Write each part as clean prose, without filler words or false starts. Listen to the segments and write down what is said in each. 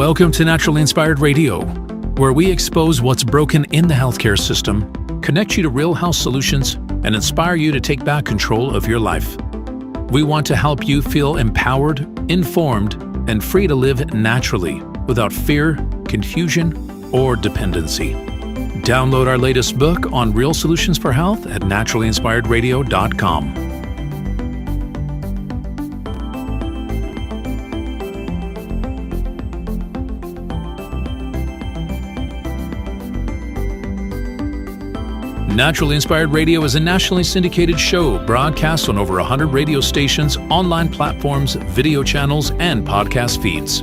Welcome to Naturally Inspired Radio, where we expose what's broken in the healthcare system, connect you to real health solutions, and inspire you to take back control of your life. We want to help you feel empowered, informed, and free to live naturally without fear, confusion, or dependency. Download our latest book on real solutions for health at naturallyinspiredradio.com. Naturally Inspired Radio is a nationally syndicated show broadcast on over 100 radio stations, online platforms, video channels, and podcast feeds.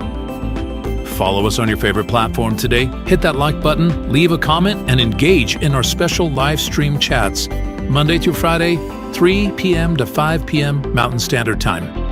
Follow us on your favorite platform today, hit that like button, leave a comment, and engage in our special live stream chats, Monday through Friday, 3 p.m. to 5 p.m. Mountain Standard Time.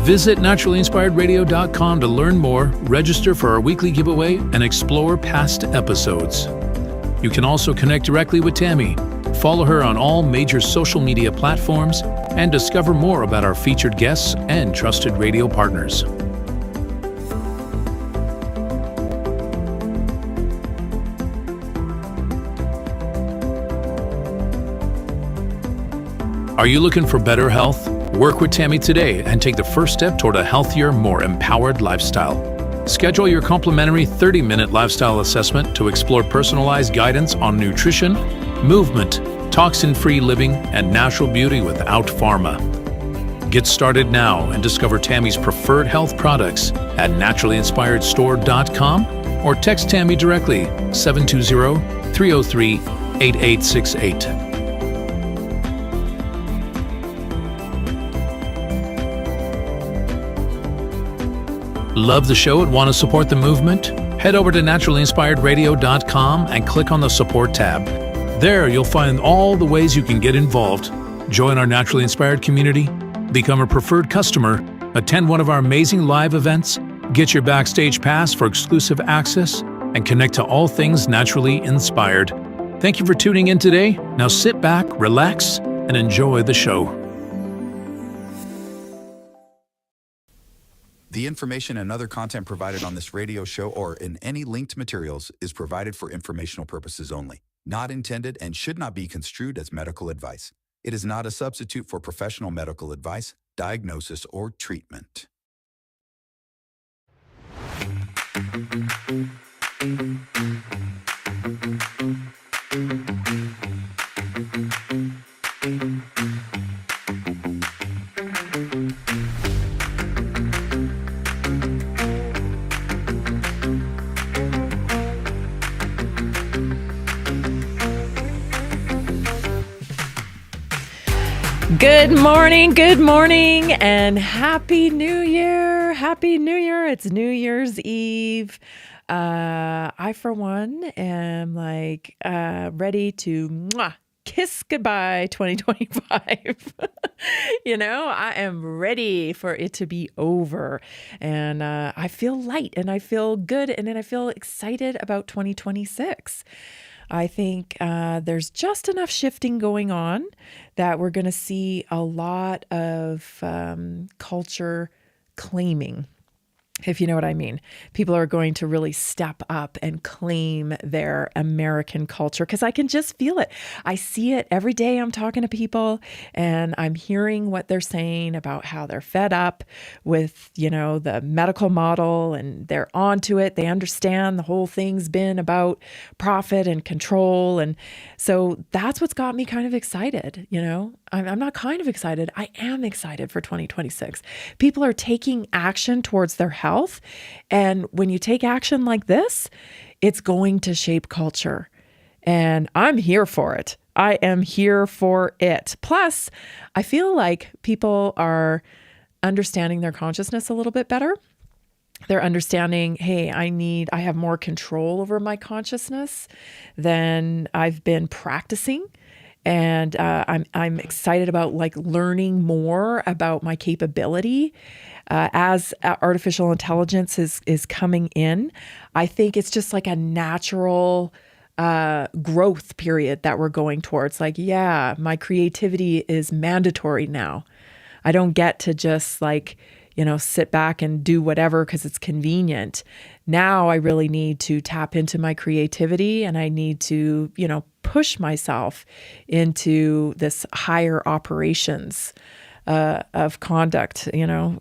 Visit naturallyinspiredradio.com to learn more, register for our weekly giveaway, and explore past episodes. You can also connect directly with Tammy, follow her on all major social media platforms, and discover more about our featured guests and trusted radio partners. Are you looking for better health? Work with Tammy today and take the first step toward a healthier, more empowered lifestyle. Schedule your complimentary 30-minute lifestyle assessment to explore personalized guidance on nutrition, movement, toxin-free living, and natural beauty without pharma. Get started now and discover Tammy's preferred health products at naturallyinspiredstore.com or text Tammy directly 720-303-8868. Love the show and want to support the movement? Head over to naturallyinspiredradio.com and click on the support tab. There you'll find all the ways you can get involved. Join our Naturally Inspired community, become a preferred customer, attend one of our amazing live events, get your backstage pass for exclusive access, and connect to all things naturally inspired. Thank you for tuning in today. Now sit back, relax, and enjoy the show. The information and other content provided on this radio show or in any linked materials is provided for informational purposes only, not intended and should not be construed as medical advice. It is not a substitute for professional medical advice, diagnosis, or treatment. Good morning, and Happy New Year. Happy New Year. It's New Year's Eve. I, for one, am ready to kiss goodbye 2025. I am ready for it to be over. And I feel light and I feel good. And then I feel excited about 2026. I think there's just enough shifting going on that we're going to see a lot of culture claiming, if you know what I mean. People are going to really step up and claim their American culture because I can just feel it. I see it every day. I'm talking to people and I'm hearing what they're saying about how they're fed up with, the medical model, and they're onto it. They understand the whole thing's been about profit and control. And so that's what's got me kind of excited. I'm not kind of excited. I am excited for 2026. People are taking action towards their health. And when you take action like this, it's going to shape culture. And I'm here for it. I am here for it. Plus, I feel like people are understanding their consciousness a little bit better. They're understanding, hey, I have more control over my consciousness than I've been practicing. And I'm excited about like learning more about my capability as artificial intelligence is coming in. I think it's just like a natural growth period that we're going towards. Like, yeah, my creativity is mandatory now. I don't get to just like, sit back and do whatever because it's convenient. Now I really need to tap into my creativity, and I need to, push myself into this higher operations of conduct,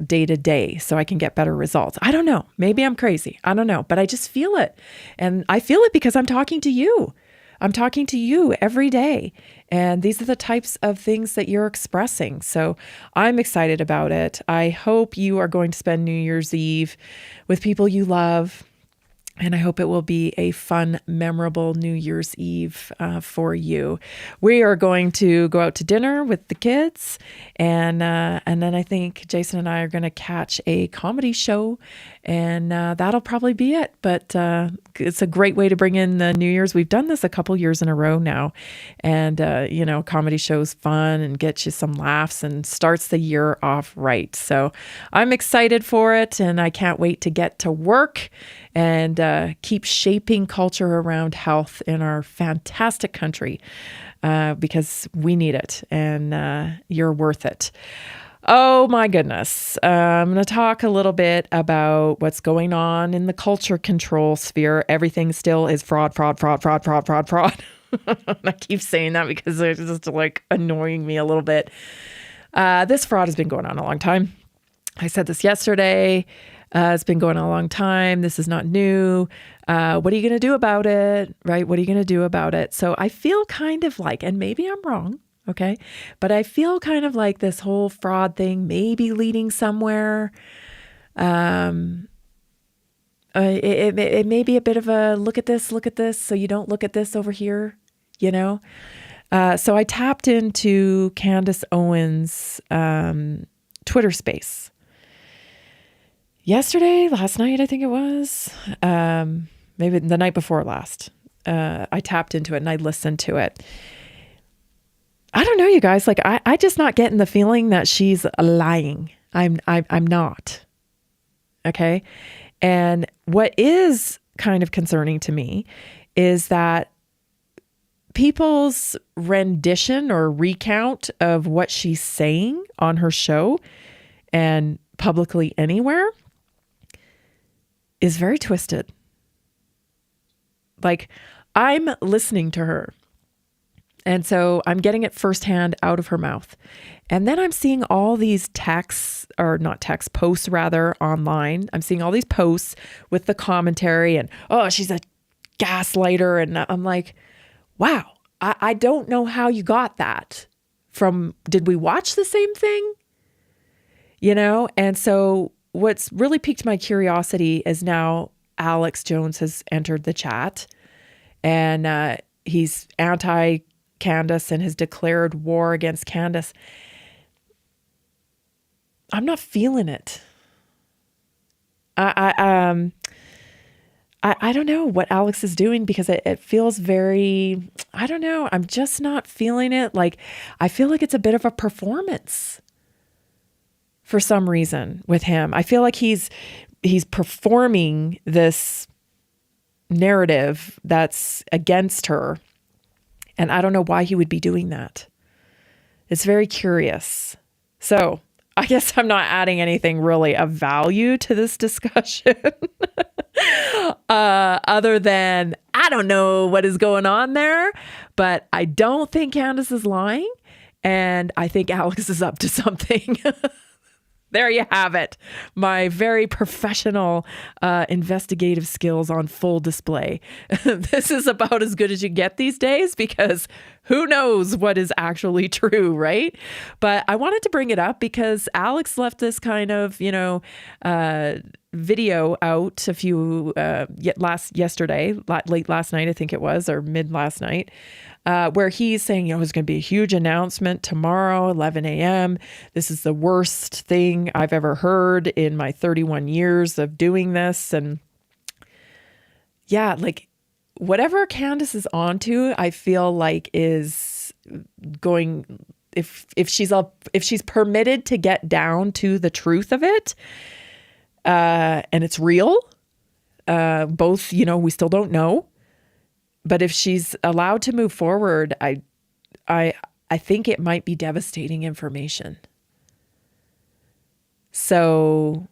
day to day, so I can get better results. I don't know. Maybe I'm crazy. I don't know, but I just feel it. And I feel it because I'm talking to you. I'm talking to you every day. And these are the types of things that you're expressing. So I'm excited about it. I hope you are going to spend New Year's Eve with people you love. And I hope it will be a fun, memorable New Year's Eve for you. We are going to go out to dinner with the kids, and then I think Jason and I are going to catch a comedy show, and that'll probably be it. But it's a great way to bring in the New Year's. We've done this a couple years in a row now, and comedy show's fun and gets you some laughs and starts the year off right. So I'm excited for it, and I can't wait to get to work and keep shaping culture around health in our fantastic country because we need it, and you're worth it. Oh my goodness. I'm going to talk a little bit about what's going on in the culture control sphere. Everything still is fraud. I keep saying that because it's just like annoying me a little bit. This fraud has been going on a long time. I said this yesterday. It's been going on a long time. This is not new. What are you going to do about it? Right? What are you going to do about it? So I feel kind of like, and maybe I'm wrong, okay, but I feel kind of like this whole fraud thing may be leading somewhere. It may be a bit of a look at this, so you don't look at this over here, So I tapped into Candace Owens' Twitter space. Last night, I think it was, maybe the night before last, I tapped into it and I listened to it. I don't know, you guys, like I just not getting the feeling that she's lying. I'm not. Okay. And what is kind of concerning to me is that people's rendition or recount of what she's saying on her show and publicly anywhere is very twisted. Like, I'm listening to her, and so I'm getting it firsthand out of her mouth. And then I'm seeing all these posts rather online. I'm seeing all these posts with the commentary and, oh, she's a gaslighter. And I'm like, wow, I don't know how you got that from, did we watch the same thing? And so what's really piqued my curiosity is now Alex Jones has entered the chat, and he's anti-Candace and has declared war against Candace. I'm not feeling it. I don't know what Alex is doing because it feels very, I don't know. I'm just not feeling it. Like, I feel like it's a bit of a performance for some reason with him. I feel like he's performing this narrative that's against her. And I don't know why he would be doing that. It's very curious. So I guess I'm not adding anything really of value to this discussion. Other than, I don't know what is going on there, but I don't think Candace is lying. And I think Alex is up to something. There you have it. My very professional investigative skills on full display. This is about as good as you get these days because who knows what is actually true, right? But I wanted to bring it up because Alex left this kind of, video out a few yesterday, late last night, I think it was, or mid last night, where he's saying, there's going to be a huge announcement tomorrow, 11 a.m. This is the worst thing I've ever heard in my 31 years of doing this. And yeah, like whatever Candace is onto, I feel like is going, if she's permitted to get down to the truth of it, and it's real, both, we still don't know, but if she's allowed to move forward, I think it might be devastating information. So,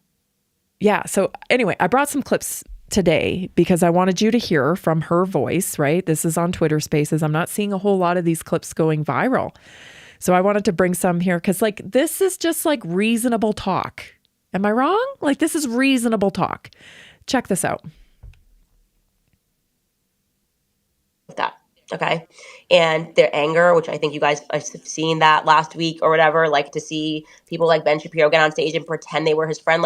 yeah. So anyway, I brought some clips today because I wanted you to hear from her voice, right? This is on Twitter Spaces. I'm not seeing a whole lot of these clips going viral. So I wanted to bring some here because this is just reasonable talk. Am I wrong? This is reasonable talk. Check this out. That. Okay. And their anger, which I think you guys have seen that last week or whatever, to see people like Ben Shapiro get on stage and pretend they were his friend.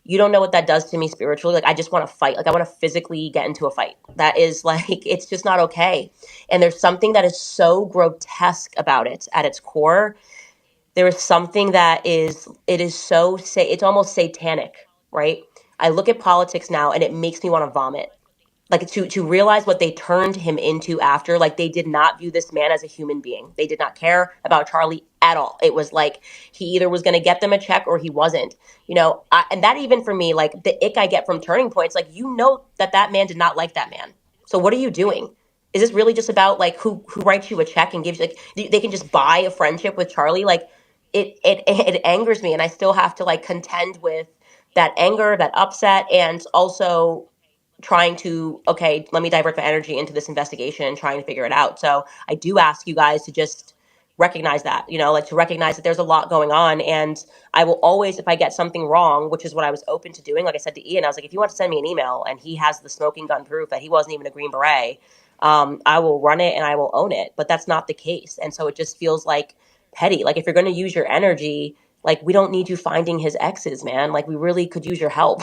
You don't know what that does to me spiritually. I just want to fight. I want to physically get into a fight. That is it's just not okay. And there's something that is so grotesque about it at its core. There is something that it's almost satanic, right? I look at politics now and it makes me want to vomit. To realize what they turned him into after, they did not view this man as a human being. They did not care about Charlie at all. It was he either was going to get them a check or he wasn't, and that even for me, the ick I get from Turning Points, that man did not like that man. So what are you doing? Is this really just about who writes you a check and gives you, they can just buy a friendship with Charlie? It angers me. And I still have to contend with that anger, that upset, and also trying to, okay, let me divert my energy into this investigation and trying to figure it out. So I do ask you guys to just recognize that, to recognize that there's a lot going on. And I will always, if I get something wrong, which is what I was open to doing, like I said to Ian, I was if you want to send me an email and he has the smoking gun proof that he wasn't even a Green Beret, I will run it and I will own it. But that's not the case. And so it just feels petty. If you're going to use your energy, we don't need you finding his exes, man. We really could use your help.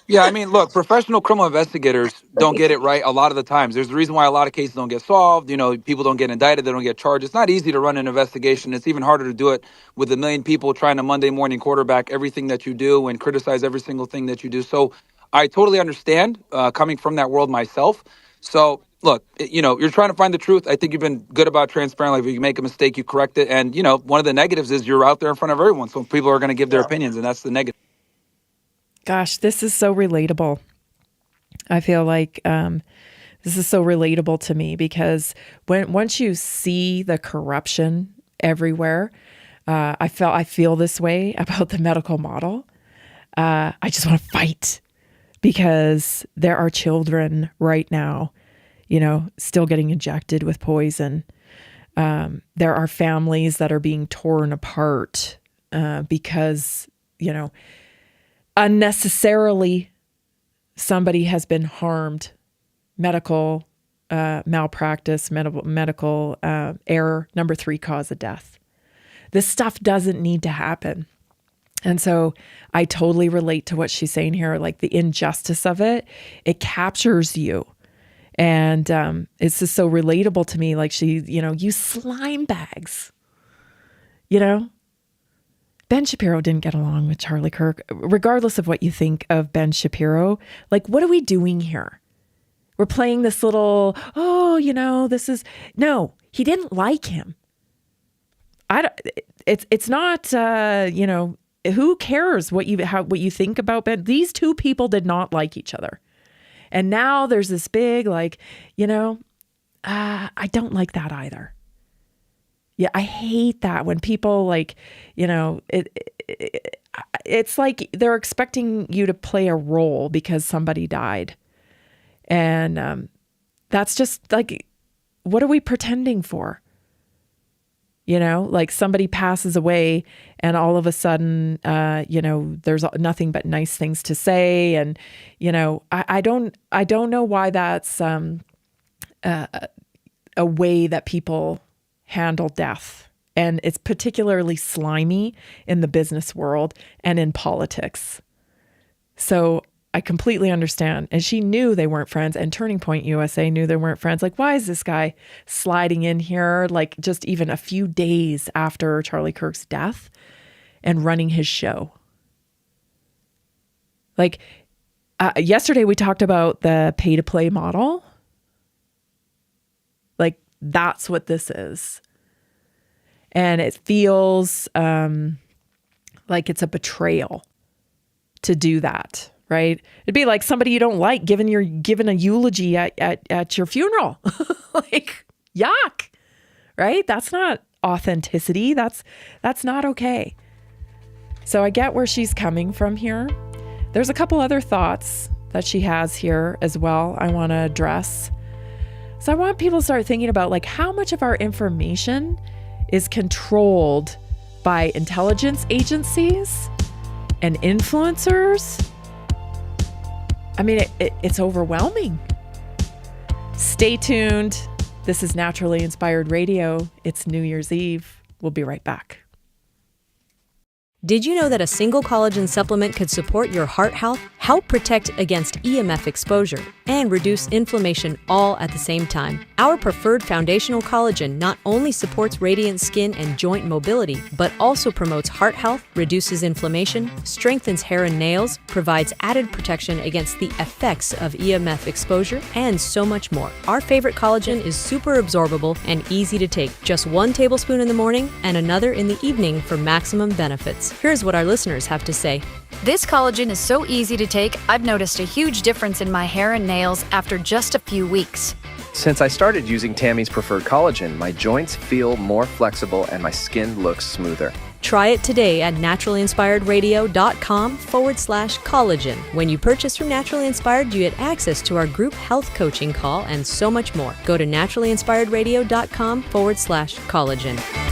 Yeah, look, professional criminal investigators don't get it right a lot of the times. There's a reason why a lot of cases don't get solved. People don't get indicted. They don't get charged. It's not easy to run an investigation. It's even harder to do it with a million people trying to Monday morning quarterback everything that you do and criticize every single thing that you do. So I totally understand coming from that world myself. So look, you're trying to find the truth. I think you've been good about transparent. If you make a mistake, you correct it. And, one of the negatives is you're out there in front of everyone. So people are going to give their opinions, and that's the negative. Gosh, this is so relatable. I feel this is so relatable to me because once you see the corruption everywhere, I feel this way about the medical model. I just want to fight because there are children right now, still getting injected with poison. There are families that are being torn apart because, unnecessarily somebody has been harmed, medical malpractice, medical error, number 3 cause of death. This stuff doesn't need to happen. And so I totally relate to what she's saying here, the injustice of it. It captures you. And it's just so relatable to me. You slime bags, Ben Shapiro didn't get along with Charlie Kirk. Regardless of what you think of Ben Shapiro, what are we doing here? We're playing this little, no, he didn't like him. It's not, who cares what you think about Ben? These two people did not like each other. And now there's this big, I don't like that either. Yeah, I hate that when people it's like they're expecting you to play a role because somebody died. And that's just what are we pretending for? Somebody passes away and all of a sudden, there's nothing but nice things to say. And, I don't know why that's a way that people handle death. And it's particularly slimy in the business world and in politics. So I completely understand. And she knew they weren't friends, and Turning Point USA knew they weren't friends. Why is this guy sliding in here just even a few days after Charlie Kirk's death and running his show? Yesterday we talked about the pay-to-play model. That's what this is. And it feels like it's a betrayal to do that, right? It'd be like somebody you don't like giving a eulogy at your funeral. Like, yuck, right? That's not authenticity. That's not okay. So I get where she's coming from here. There's a couple other thoughts that she has here as well I want to address. So I want people to start thinking about like how much of our information is controlled by intelligence agencies and influencers. I mean, it's overwhelming. Stay tuned. This is Naturally Inspired Radio. It's New Year's Eve. We'll be right back. Did you know that a single collagen supplement could support your heart health, help protect against EMF exposure, and reduce inflammation all at the same time? Our preferred foundational collagen not only supports radiant skin and joint mobility, but also promotes heart health, reduces inflammation, strengthens hair and nails, provides added protection against the effects of EMF exposure, and so much more. Our favorite collagen is super absorbable and easy to take. Just 1 tablespoon in the morning and another in the evening for maximum benefits. Here's what our listeners have to say. This collagen is so easy to take, I've noticed a huge difference in my hair and nails after just a few weeks. Since I started using Tammy's preferred collagen, my joints feel more flexible and my skin looks smoother. Try it today at naturalinspiredradio.com/collagen. When you purchase from Naturally Inspired, you get access to our group health coaching call and so much more. Go to naturalinspiredradio.com/collagen.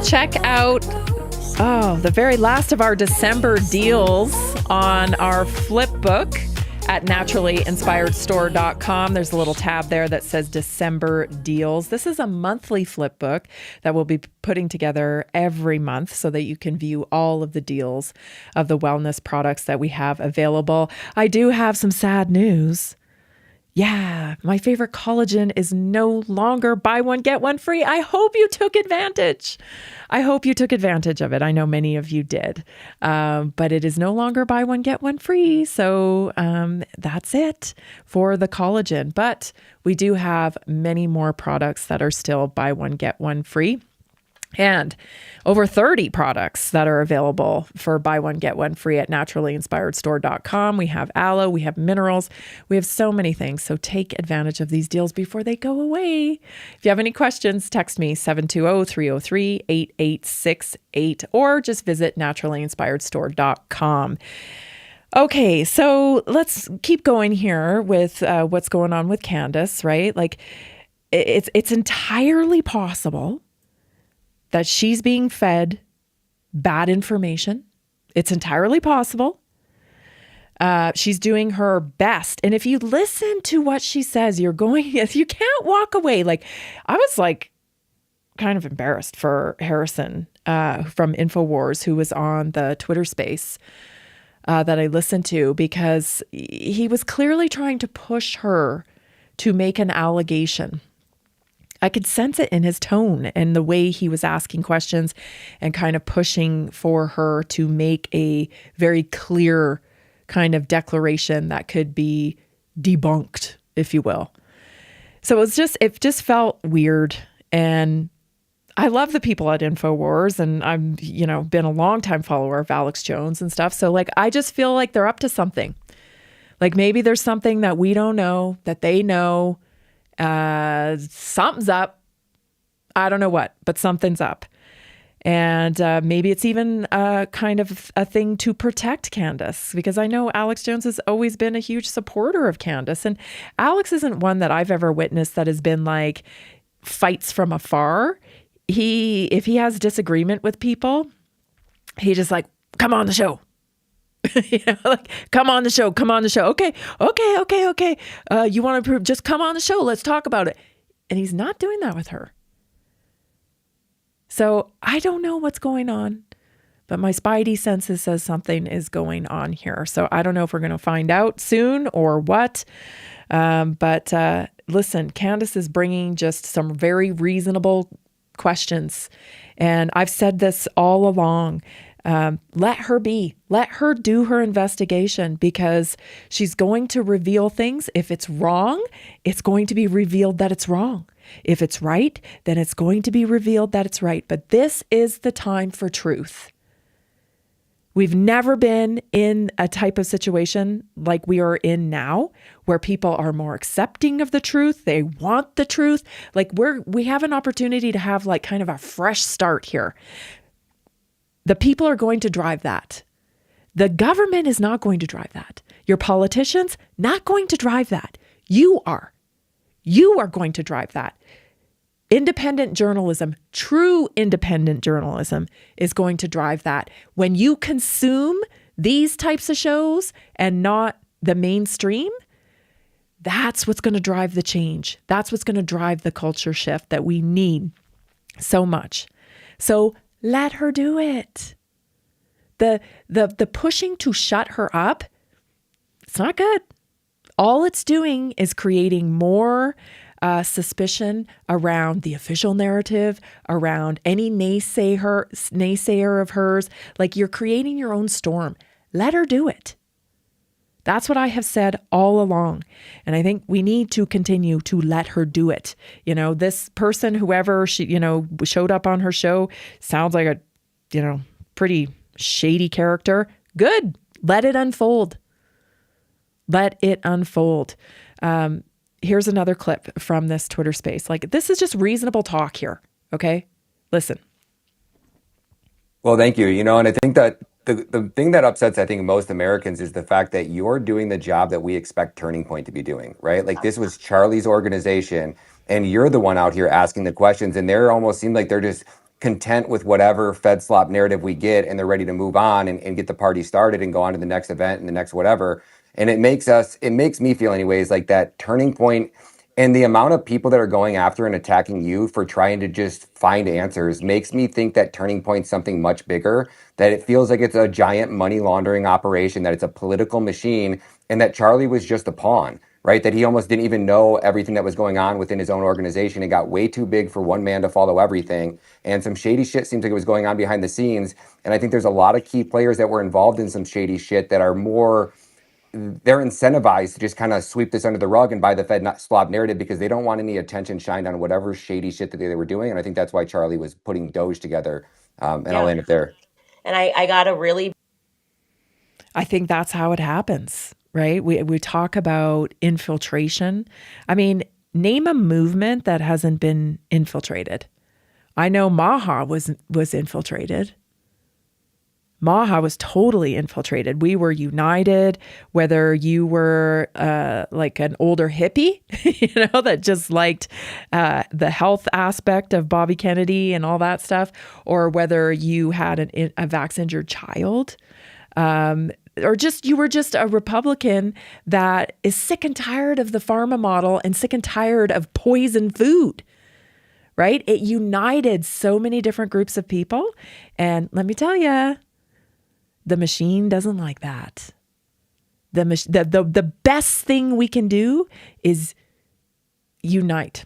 Check out, the very last of our December deals on our flip book at naturallyinspiredstore.com. There's a little tab there that says December deals. This is a monthly flip book that we'll be putting together every month so that you can view all of the deals of the wellness products that we have available. I do have some sad news. Yeah, my favorite collagen is no longer buy one, get one free. I hope you took advantage. I hope you took advantage of it. I know many of you did, but it is no longer buy one, get one free. So that's it for the collagen. But we do have many more products that are still buy one, get one free. And over 30 products that are available for buy one, get one free at naturallyinspiredstore.com. We have aloe, we have minerals, we have so many things. So take advantage of these deals before they go away. If you have any questions, text me 720-303-8868 or just visit naturallyinspiredstore.com. Okay, so let's keep going here with what's going on with Candace, right? Like it's entirely possible that she's being fed bad information. It's entirely possible. She's doing her best. And if you listen to what she says, you can't walk away. Like, I was like kind of embarrassed for Harrison from InfoWars, who was on the Twitter space that I listened to, because he was clearly trying to push her to make an allegation. I could sense it in his tone and the way he was asking questions and kind of pushing for her to make a very clear kind of declaration that could be debunked, if you will. So it just felt weird. And I love the people at InfoWars, and I'm, been a longtime follower of Alex Jones and stuff. So I just feel like they're up to something. Like maybe there's something that we don't know, that they know. Something's up. I don't know what, but something's up. And maybe it's even kind of a thing to protect Candace, because I know Alex Jones has always been a huge supporter of Candace. And Alex isn't one that I've ever witnessed that has been like fights from afar. If he has disagreement with people, he just like, come on the show. Come on the show. Okay. You want to prove? Just come on the show. Let's talk about it. And he's not doing that with her. So I don't know what's going on, but my spidey senses says something is going on here. So I don't know if we're going to find out soon or what. But listen, Candace is bringing just some very reasonable questions. And I've said this all along. Let her be. Let her do her investigation, because she's going to reveal things. If it's wrong, it's going to be revealed that it's wrong. If it's right, then it's going to be revealed that it's right. But this is the time for truth. We've never been in a type of situation like we are in now, where people are more accepting of the truth. They want the truth. Like we have an opportunity to have like kind of a fresh start here. The people are going to drive that. The government is not going to drive that. Your politicians, not going to drive that. You are. You are going to drive that. Independent journalism, true independent journalism, is going to drive that. When you consume these types of shows and not the mainstream, that's what's going to drive the change. That's what's going to drive the culture shift that we need so much. So let her do it. The pushing to shut her up, it's not good. All it's doing is creating more suspicion around the official narrative, around any naysayer of hers. Like, you're creating your own storm. Let her do it. That's what I have said all along. And I think we need to continue to let her do it. You know, this person, whoever she, showed up on her show, sounds like a, pretty shady character. Good. Let it unfold. Let it unfold. Here's another clip from this Twitter space. Like, this is just reasonable talk here. Okay. Listen. Well, thank you. And I think that the thing that upsets, I think, most Americans is the fact that you're doing the job that we expect Turning Point to be doing, right? Like, this was Charlie's organization, and you're the one out here asking the questions, and they're almost seem like they're just content with whatever Fed slop narrative we get, and they're ready to move on and get the party started and go on to the next event and the next whatever. And it makes me feel anyways like that Turning Point and the amount of people that are going after and attacking you for trying to just find answers makes me think that Turning Point's something much bigger, that it feels like it's a giant money laundering operation, that it's a political machine, and that Charlie was just a pawn, right? That he almost didn't even know everything that was going on within his own organization. It got way too big for one man to follow everything. And some shady shit seems like it was going on behind the scenes. And I think there's a lot of key players that were involved in some shady shit that are they're incentivized to just kind of sweep this under the rug and buy the Fed slop narrative because they don't want any attention shined on whatever shady shit that they were doing. And I think that's why Charlie was putting Doge together. I'll end it there. And I got a really... I think that's how it happens, right? We talk about infiltration. I mean, name a movement that hasn't been infiltrated. I know Maha was infiltrated. Maha was totally infiltrated. We were united, whether you were like an older hippie, that just liked the health aspect of Bobby Kennedy and all that stuff, or whether you had a vaccine-injured child, or you were just a Republican that is sick and tired of the pharma model and sick and tired of poison food, right? It united so many different groups of people. And let me tell you, the machine doesn't like that. The best thing we can do is unite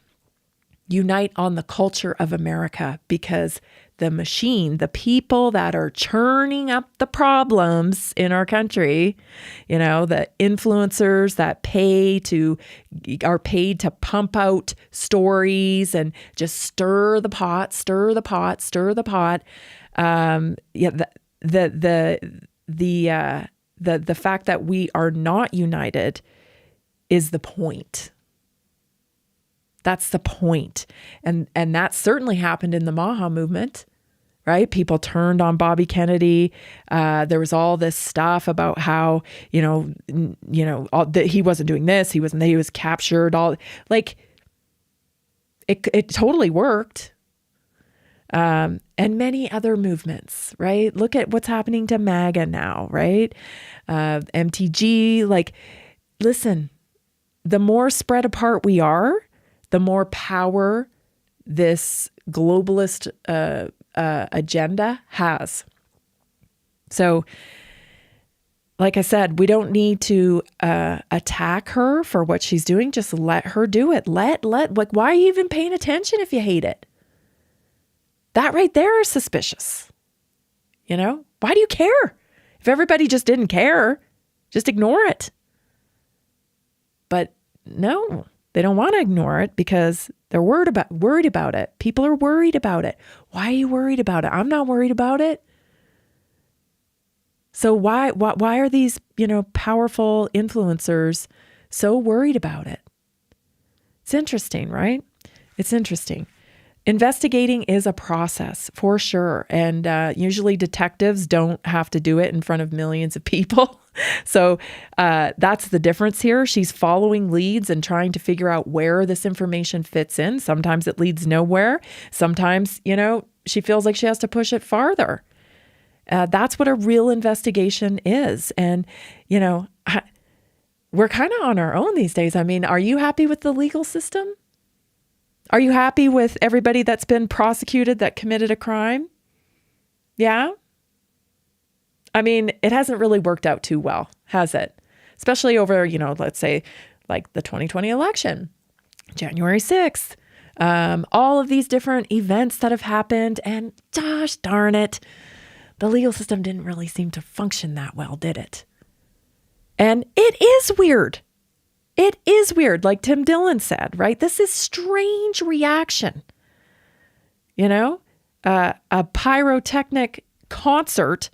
on the culture of America, because the machine, the people that are churning up the problems in our country, the influencers that are paid to pump out stories and just stir the pot. The fact that we are not united is the point. That's the point. And that certainly happened in the Maha movement, right? People turned on Bobby Kennedy. There was all this stuff about how, he wasn't doing this. He was captured. It totally worked. And many other movements, right? Look at what's happening to MAGA now, right? MTG, listen, the more spread apart we are, the more power this globalist agenda has. So, like I said, we don't need to attack her for what she's doing. Just let her do it. Like, why are you even paying attention if you hate it? That right there is suspicious. You know, why do you care? If everybody just didn't care, just ignore it. But no, they don't want to ignore it because they're worried about it. People are worried about it. Why are you worried about it? I'm not worried about it. So why are these, powerful influencers so worried about it? It's interesting, right? It's interesting. Investigating is a process for sure. And usually detectives don't have to do it in front of millions of people. So that's the difference here. She's following leads and trying to figure out where this information fits in. Sometimes it leads nowhere. Sometimes, she feels like she has to push it farther. That's what a real investigation is. And, we're kind of on our own these days. I mean, are you happy with the legal system? Are you happy with everybody that's been prosecuted that committed a crime? Yeah? I mean, it hasn't really worked out too well, has it? Especially over, let's say like the 2020 election, January 6th, all of these different events that have happened, and gosh darn it, the legal system didn't really seem to function that well, did it? And it is weird. It is weird, like Tim Dillon said, right? This is strange reaction. A pyrotechnic concert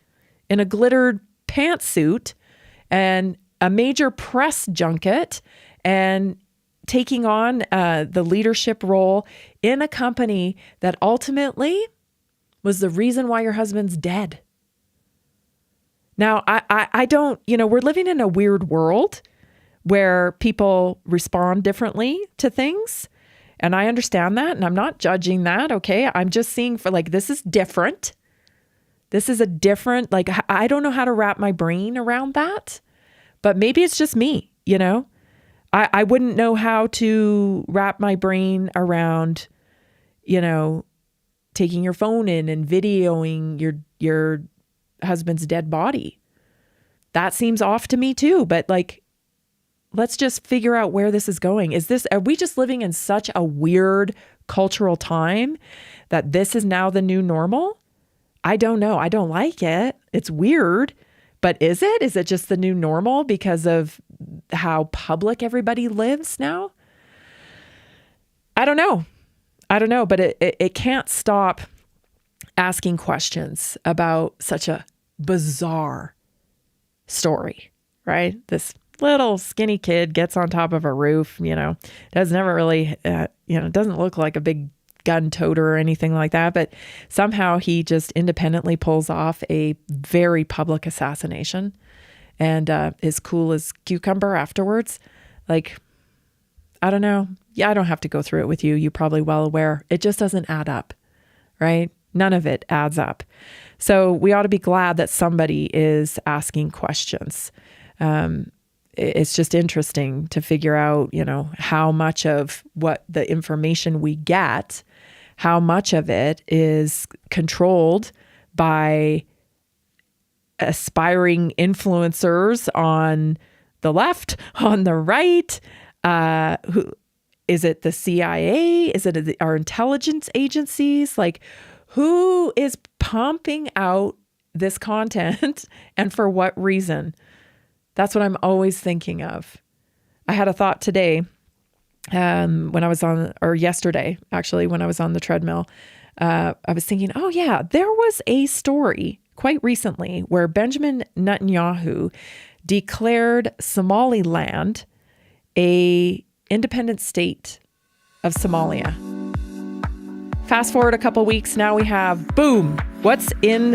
in a glittered pantsuit and a major press junket and taking on the leadership role in a company that ultimately was the reason why your husband's dead. Now, I don't, we're living in a weird world where people respond differently to things. And I understand that. And I'm not judging that. Okay. I'm just seeing this is different. This is a different, I don't know how to wrap my brain around that, but maybe it's just me, I wouldn't know how to wrap my brain around, taking your phone in and videoing your husband's dead body. That seems off to me too. But let's just figure out where this is going. Are we just living in such a weird cultural time that this is now the new normal? I don't know. I don't like it. It's weird, but is it? Is it just the new normal because of how public everybody lives now? I don't know, but it can't stop asking questions about such a bizarre story, right? This little skinny kid gets on top of a roof, does never really, doesn't look like a big gun toter or anything like that, but somehow he just independently pulls off a very public assassination and is cool as cucumber afterwards. I don't know. Yeah, I don't have to go through it with you. You're probably well aware. It just doesn't add up, right? None of it adds up. So we ought to be glad that somebody is asking questions. It's just interesting to figure out, how much of what the information we get, how much of it is controlled by aspiring influencers on the left, on the right. Who is it? The CIA? Is it our intelligence agencies? Who is pumping out this content and for what reason? That's what I'm always thinking of. I had a thought today yesterday, actually, when I was on the treadmill. I was thinking, oh yeah, there was a story quite recently where Benjamin Netanyahu declared Somaliland a independent state of Somalia. Fast forward a couple weeks, now we have, boom, what's on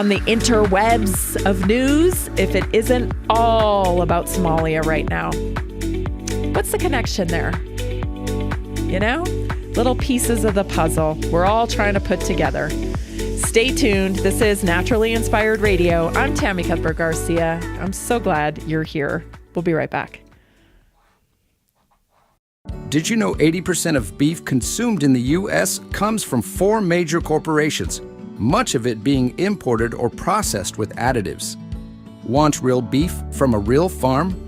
the interwebs of news if it isn't all about Somalia right now? What's the connection there? Little pieces of the puzzle we're all trying to put together. Stay tuned. This is Naturally Inspired Radio. I'm Tammy Cuthbert Garcia. I'm so glad you're here. We'll be right back. Did you know 80% of beef consumed in the U.S. comes from 4 major corporations? much of it being imported or processed with additives. Want real beef from a real farm?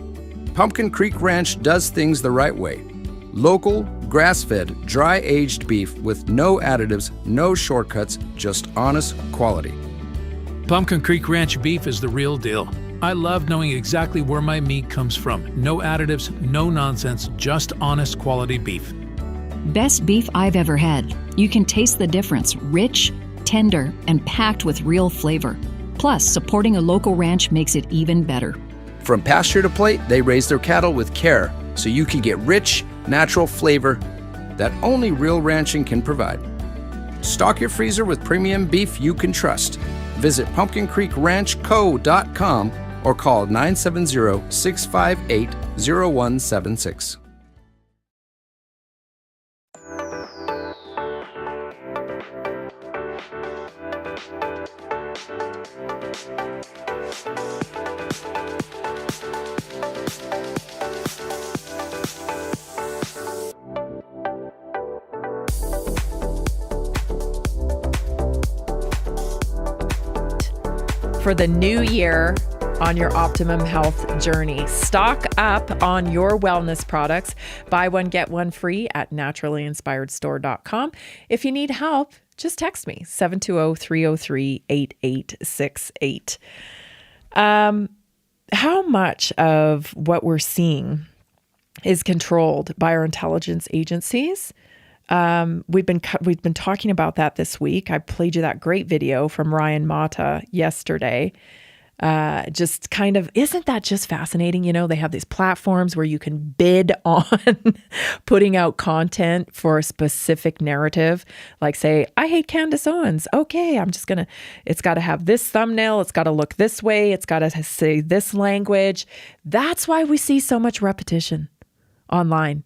Pumpkin Creek Ranch does things the right way. Local, grass-fed, dry-aged beef with no additives, no shortcuts, just honest quality. Pumpkin Creek Ranch beef is the real deal. I love knowing exactly where my meat comes from. No additives, no nonsense, just honest quality beef. Best beef I've ever had. You can taste the difference. Rich, tender, and packed with real flavor. Plus, supporting a local ranch makes it even better. From pasture to plate, they raise their cattle with care, so you can get rich, natural flavor that only real ranching can provide. Stock your freezer with premium beef you can trust. Visit pumpkincreekranchco.com or call 970-658-0176. For the new year on your optimum health journey, stock up on your wellness products. Buy one, get one free at naturallyinspiredstore.com. If you need help, just text me, 720-303-8868. How much of what we're seeing is controlled by our intelligence agencies? We've been talking about that this week. I played you that great video from Ryan Mata yesterday. Just kind of, isn't that just fascinating? You know, they have these platforms where you can bid on putting out content for a specific narrative. Like say, I hate Candace Owens. Okay, it's got to have this thumbnail. It's got to look this way. It's got to say this language. That's why we see so much repetition online.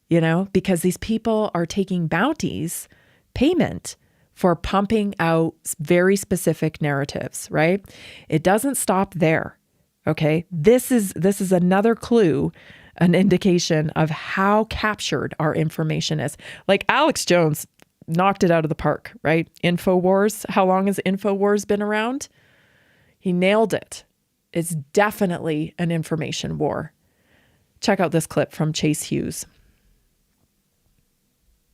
You know, because these people are taking bounties, payment for pumping out very specific narratives, right? It doesn't stop there. Okay. This is another clue, an indication of how captured our information is. Like Alex Jones knocked it out of the park, right? InfoWars. How long has InfoWars been around? He nailed it. It's definitely an information war. Check out this clip from Chase Hughes.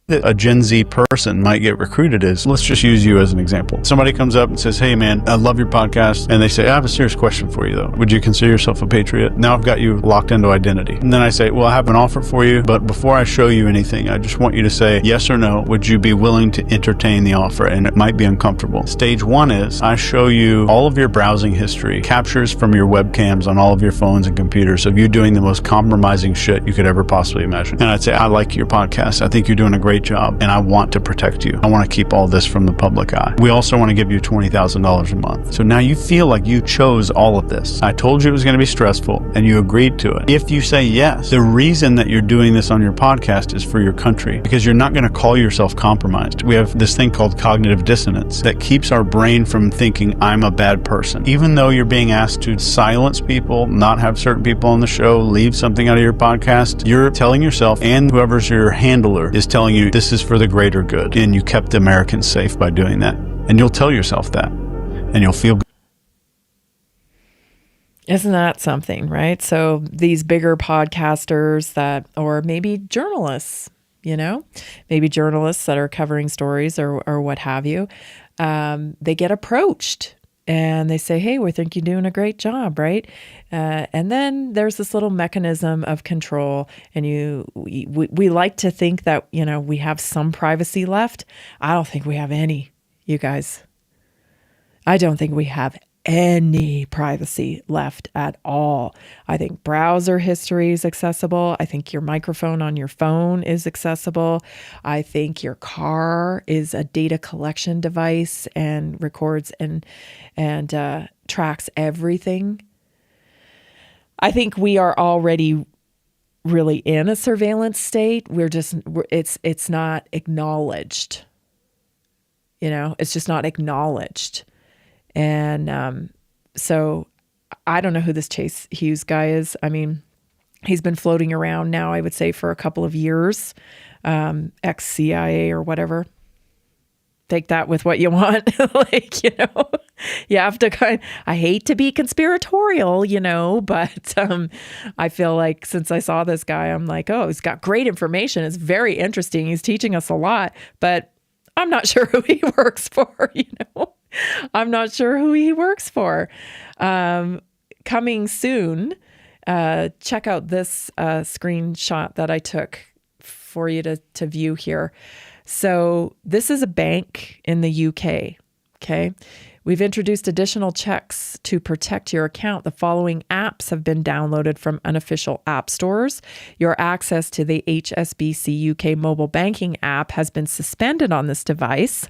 That a Gen Z person might get recruited is, let's just use you as an example. Somebody comes up and says, hey man, I love your podcast. And they say, I have a serious question for you though. Would you consider yourself a patriot? Now I've got you locked into identity. And then I say, well, I have an offer for you, but before I show you anything, I just want you to say yes or no. Would you be willing to entertain the offer? And it might be uncomfortable. Stage one is I show you all of your browsing history, captures from your webcams on all of your phones and computers of you doing the most compromising shit you could ever possibly imagine. And I'd say, I like your podcast. I think you're doing a great job and I want to protect you. I want to keep all this from the public eye. We also want to give you $20,000 a month. So now you feel like you chose all of this. I told you it was going to be stressful and you agreed to it. If you say yes, the reason that you're doing this on your podcast is for your country, because you're not going to call yourself compromised. We have this thing called cognitive dissonance that keeps our brain from thinking I'm a bad person. Even though you're being asked to silence people, not have certain people on the show, leave something out of your podcast, you're telling yourself, and whoever's your handler is telling you this is for the greater good, and you kept Americans safe by doing that. And you'll tell yourself that, and you'll feel good. Isn't that something, right? So these bigger podcasters or maybe journalists, maybe journalists that are covering stories or what have you, they get approached and they say, hey, we think you're doing a great job, right? And then there's this little mechanism of control, and we like to think that, we have some privacy left. I don't think we have any, you guys. I don't think we have any privacy left at all. I think browser history is accessible. I think your microphone on your phone is accessible. I think your car is a data collection device and records and tracks everything. I think we are already really in a surveillance state. It's not acknowledged. It's just not acknowledged. And so I don't know who this Chase Hughes guy is. I mean, he's been floating around now, I would say, for a couple of years, ex-CIA or whatever. take that with what you want. Like, you have to I hate to be conspiratorial, but I feel like since I saw this guy, I'm like, oh, he's got great information. It's very interesting. He's teaching us a lot, but I'm not sure who he works for, I'm not sure who he works for. Coming soon, check out this screenshot that I took for you to view here. So this is a bank in the UK, okay? We've introduced additional checks to protect your account. The following apps have been downloaded from unofficial app stores. Your access to the HSBC UK mobile banking app has been suspended on this device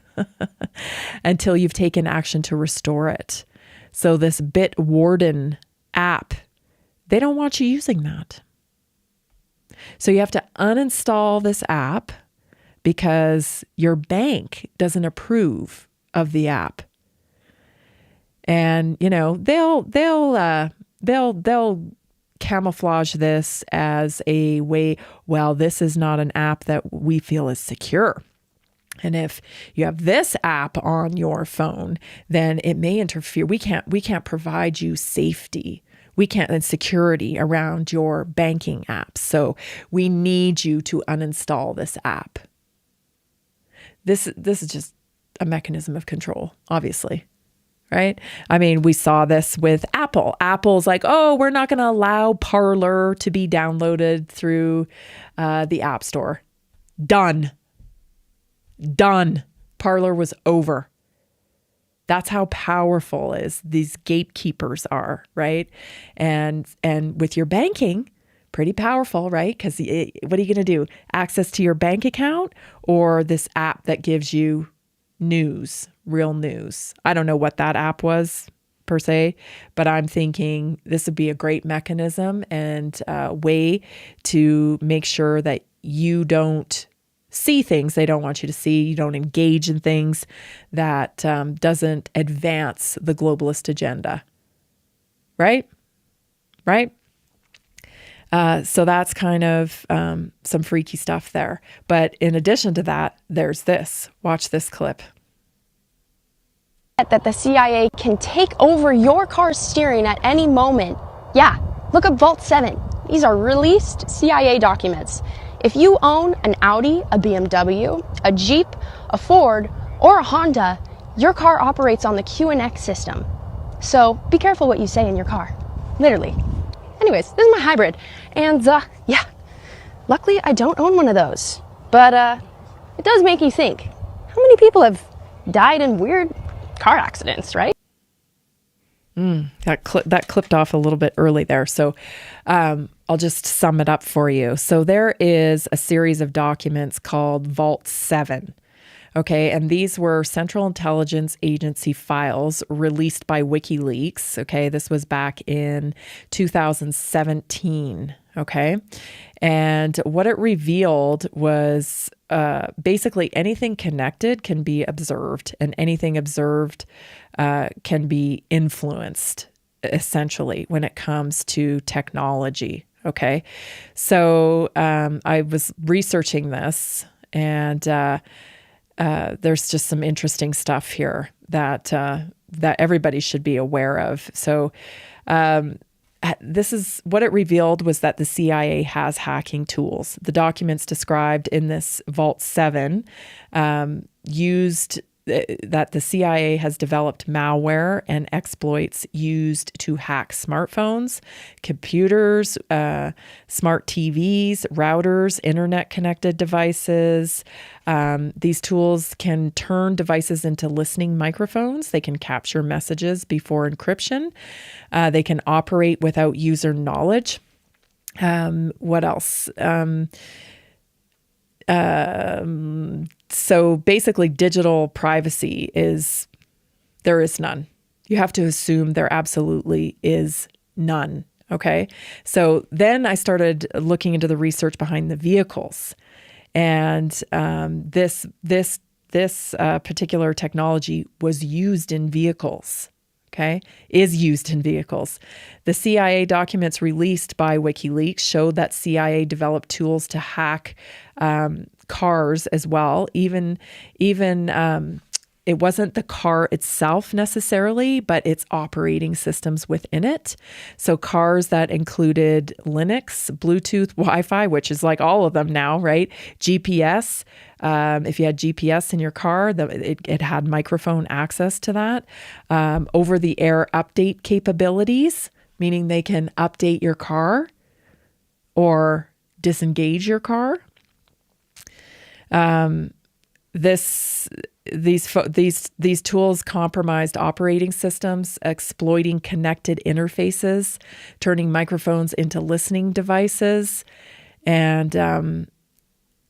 until you've taken action to restore it. So this Bitwarden app, they don't want you using that. So you have to uninstall this app because your bank doesn't approve of the app. And, they'll camouflage this as a way, well, this is not an app that we feel is secure. And if you have this app on your phone, then it may interfere. We can't provide you safety. We can't and security around your banking apps. So we need you to uninstall this app. This is just a mechanism of control, obviously. Right? I mean, we saw this with Apple. Apple's like, oh, we're not going to allow Parler to be downloaded through the App Store. Done. Parler was over. That's how powerful these gatekeepers are, right? And with your banking, pretty powerful, right? Because what are you going to do? Access to your bank account or this app that gives you news, real news? I don't know what that app was per se, but I'm thinking this would be a great mechanism and a way to make sure that you don't see things they don't want you to see. You don't engage in things that doesn't advance the globalist agenda. Right? So that's kind of some freaky stuff there. But in addition to that, there's this. Watch this clip. That the CIA can take over your car's steering at any moment. Yeah, look up Vault 7. These are released CIA documents. If you own an Audi, a BMW, a Jeep, a Ford, or a Honda, your car operates on the QNX system. So be careful what you say in your car. Literally. Anyways, this is my hybrid. And yeah, luckily I don't own one of those. But it does make you think. How many people have died in weird car accidents, right? That clipped off a little bit early there. So I'll just sum it up for you. So there is a series of documents called Vault 7. Okay, and these were Central Intelligence Agency files released by WikiLeaks. Okay, this was back in 2017. Okay, and what it revealed was basically anything connected can be observed, and anything observed can be influenced, essentially, when it comes to technology. Okay, so I was researching this, and there's just some interesting stuff here that everybody should be aware of. So this is what it revealed was that the CIA has hacking tools. The documents described in this Vault 7 used that the CIA has developed malware and exploits used to hack smartphones, computers, smart TVs, routers, internet-connected devices. These tools can turn devices into listening microphones. They can capture messages before encryption. They can operate without user knowledge. What else? So basically digital privacy there is none. You have to assume there absolutely is none. Okay. So then I started looking into the research behind the vehicles, and this particular technology was used in vehicles. Okay, is used in vehicles. The CIA documents released by WikiLeaks showed that CIA developed tools to hack cars as well, even it wasn't the car itself necessarily, but its operating systems within it. So cars that included Linux, Bluetooth, Wi-Fi, which is like all of them now, right? GPS. If you had GPS in your car, it had microphone access to that. Over-the-air update capabilities, meaning they can update your car or disengage your car. These tools compromised operating systems, exploiting connected interfaces, turning microphones into listening devices, and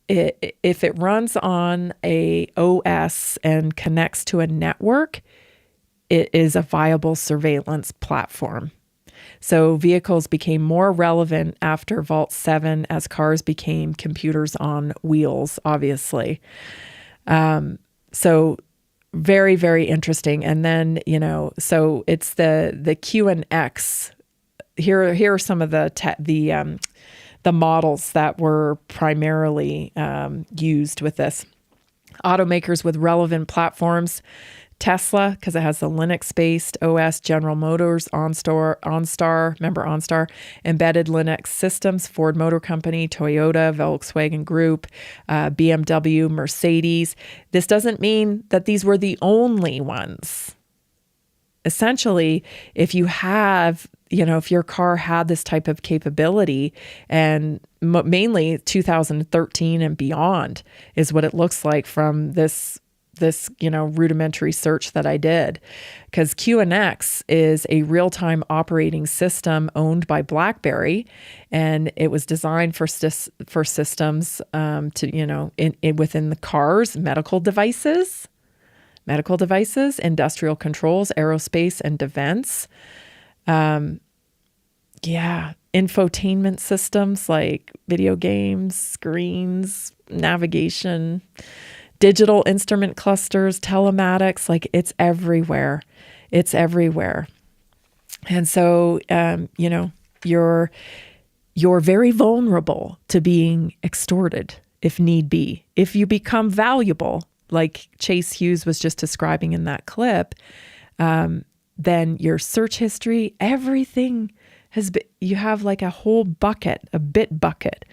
if it runs on a OS and connects to a network, it is a viable surveillance platform. So vehicles became more relevant after Vault 7 as cars became computers on wheels, obviously. So very, very interesting. And then, so it's the QNX. Here are some of the models that were primarily used with this. Automakers with relevant platforms. Tesla, because it has the Linux-based OS, General Motors, OnStar, remember OnStar, embedded Linux systems, Ford Motor Company, Toyota, Volkswagen Group, BMW, Mercedes. This doesn't mean that these were the only ones. Essentially, if you have, if your car had this type of capability, and mainly 2013 and beyond is what it looks like from this rudimentary search that I did, because QNX is a real-time operating system owned by BlackBerry, and it was designed for systems within the cars, medical devices, industrial controls, aerospace and defense. Infotainment systems like video games, screens, navigation, digital instrument clusters, telematics, like it's everywhere. It's everywhere. And so, you're very vulnerable to being extorted if need be. If you become valuable, like Chase Hughes was just describing in that clip, then your search history, everything you have like a whole bucket, a bit bucket,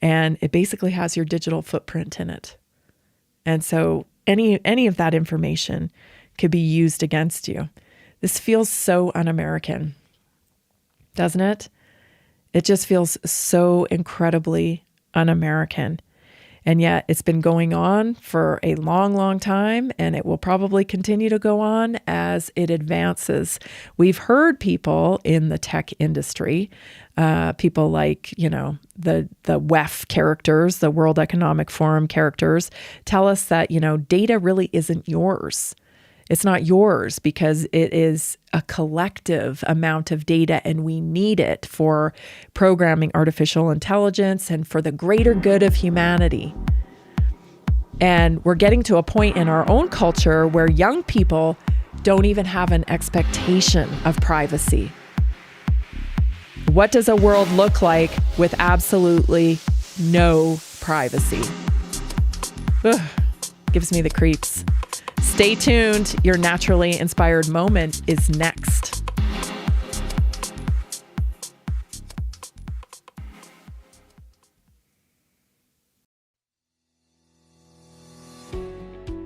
and it basically has your digital footprint in it. And so any of that information could be used against you. This feels so un-American, doesn't it? It just feels so incredibly un-American. And yet it's been going on for a long, long time, and it will probably continue to go on as it advances. We've heard people in the tech industry, people like, the WEF characters, the World Economic Forum characters, tell us that, data really isn't yours. It's not yours because it is a collective amount of data, and we need it for programming artificial intelligence and for the greater good of humanity. And we're getting to a point in our own culture where young people don't even have an expectation of privacy. What does a world look like with absolutely no privacy? Ugh, gives me the creeps. Stay tuned. Your naturally inspired moment is next.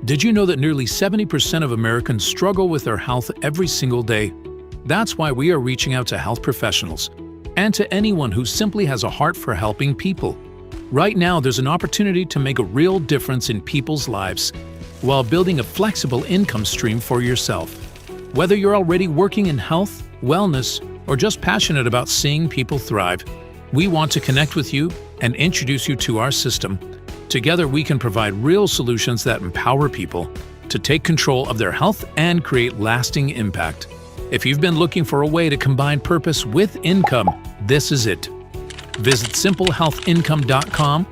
Did you know that nearly 70% of Americans struggle with their health every single day? That's why we are reaching out to health professionals and to anyone who simply has a heart for helping people. Right now, there's an opportunity to make a real difference in people's lives while building a flexible income stream for yourself. Whether you're already working in health, wellness, or just passionate about seeing people thrive, we want to connect with you and introduce you to our system. Together, we can provide real solutions that empower people to take control of their health and create lasting impact. If you've been looking for a way to combine purpose with income, this is it. Visit simplehealthincome.com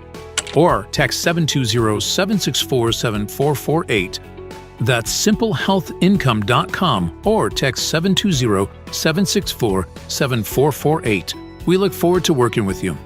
or text 720-764-7448. That's simplehealthincome.com or text 720-764-7448. We look forward to working with you.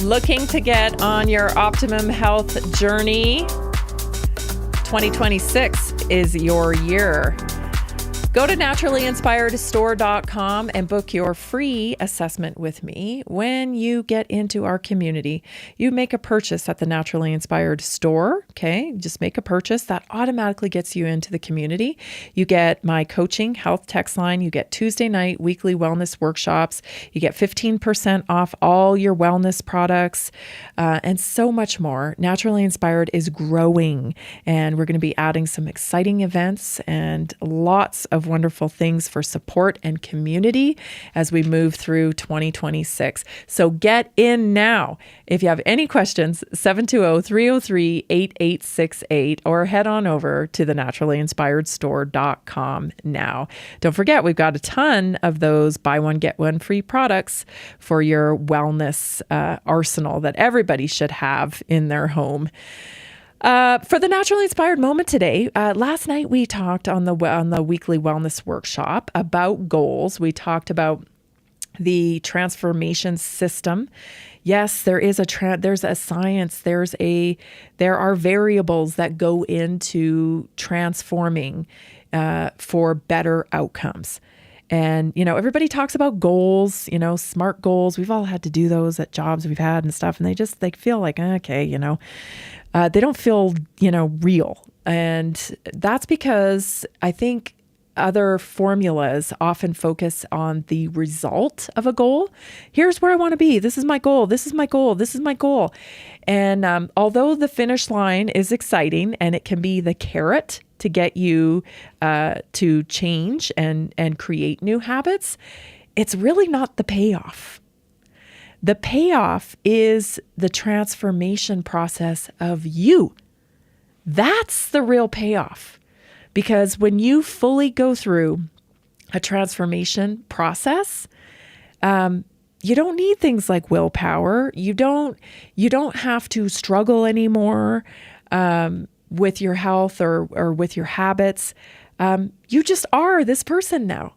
Looking to get on your optimum health journey? 2026 is your year. Go to naturallyinspiredstore.com and book your free assessment with me. When you get into our community, you make a purchase at the Naturally Inspired store. Okay, just make a purchase that automatically gets you into the community. You get my coaching health text line. You get Tuesday night weekly wellness workshops. You get 15% off all your wellness products and so much more. Naturally Inspired is growing, and we're going to be adding some exciting events and lots of wonderful things for support and community as we move through 2026. So get in now. If you have any questions, 720-303-8868 or head on over to the naturallyinspiredstore.com now. Don't forget, we've got a ton of those buy one, get one free products for your wellness arsenal that everybody should have in their home. For the Naturally Inspired moment today, last night we talked on the weekly wellness workshop about goals. We talked about the transformation system. Yes, there is there's a science. There are variables that go into transforming for better outcomes. And, everybody talks about goals, SMART goals. We've all had to do those at jobs we've had and stuff. And they feel like, okay, they don't feel, real. And that's because I think other formulas often focus on the result of a goal. Here's where I want to be. This is my goal. This is my goal. This is my goal. And although the finish line is exciting and it can be the carrot to get you to change and create new habits, it's really not the payoff. The payoff is the transformation process of you. That's the real payoff. Because when you fully go through a transformation process, you don't need things like willpower. You don't have to struggle anymore with your health or with your habits. You just are this person now.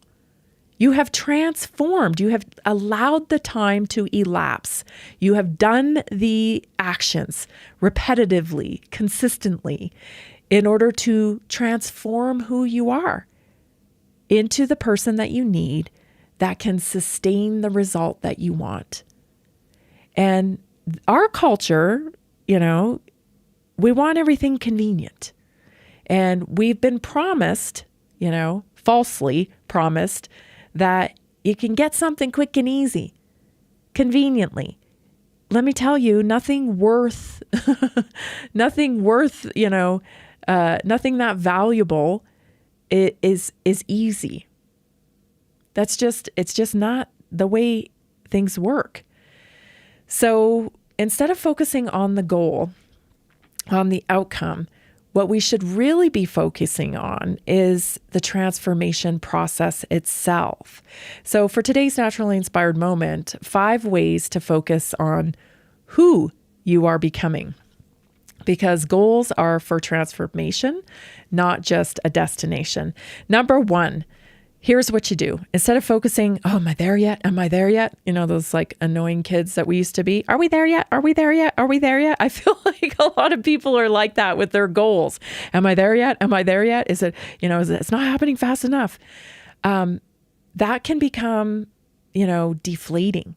You have transformed. You have allowed the time to elapse. You have done the actions repetitively, consistently, in order to transform who you are into the person that you need that can sustain the result that you want. And our culture, we want everything convenient. And we've been promised, falsely promised, that you can get something quick and easy, conveniently. Let me tell you, nothing nothing that valuable is easy. It's just not the way things work. So instead of focusing on the goal, on the outcome, what we should really be focusing on is the transformation process itself. So for today's Naturally Inspired moment, 5 ways to focus on who you are becoming. Because goals are for transformation, not just a destination. Number 1, here's what you do. Instead of focusing, oh, am I there yet? Am I there yet? Those like annoying kids that we used to be. Are we there yet? Are we there yet? Are we there yet? I feel like a lot of people are like that with their goals. Am I there yet? Am I there yet? Is it, it's not happening fast enough. That can become, deflating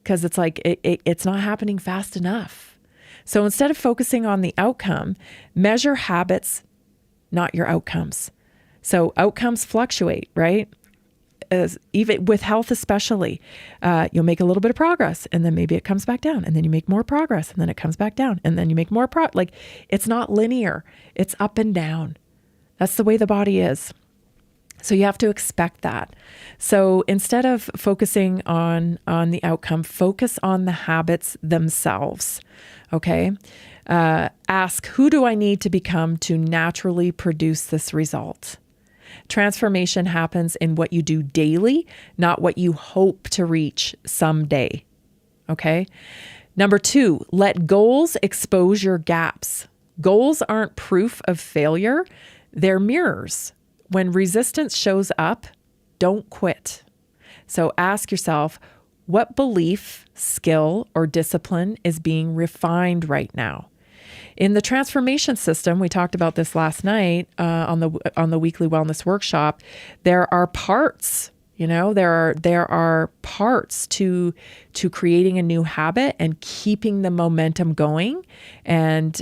because it's like, it's not happening fast enough. So instead of focusing on the outcome, measure habits, not your outcomes. So outcomes fluctuate, right? Even with health especially, you'll make a little bit of progress and then maybe it comes back down and then you make more progress and then it comes back down and then you make more like it's not linear. It's up and down. That's the way the body is. So you have to expect that. So instead of focusing on the outcome, focus on the habits themselves. Okay. Ask, who do I need to become to naturally produce this result? Transformation happens in what you do daily, not what you hope to reach someday. Okay. Number 2, let goals expose your gaps. Goals aren't proof of failure. They're mirrors. When resistance shows up, don't quit. So ask yourself, What belief, skill, or discipline is being refined right now? In the transformation system, we talked about this last night on the weekly wellness workshop. There are parts, there are parts to creating a new habit and keeping the momentum going. And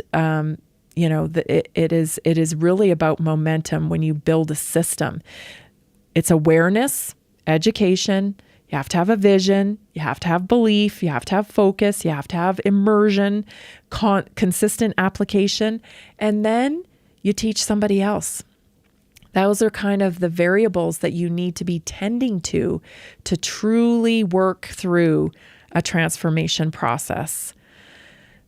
it is really about momentum when you build a system. It's awareness, education. You have to have a vision. You have to have belief. You have to have focus. You have to have immersion, consistent application. And then you teach somebody else. Those are kind of the variables that you need to be tending to truly work through a transformation process.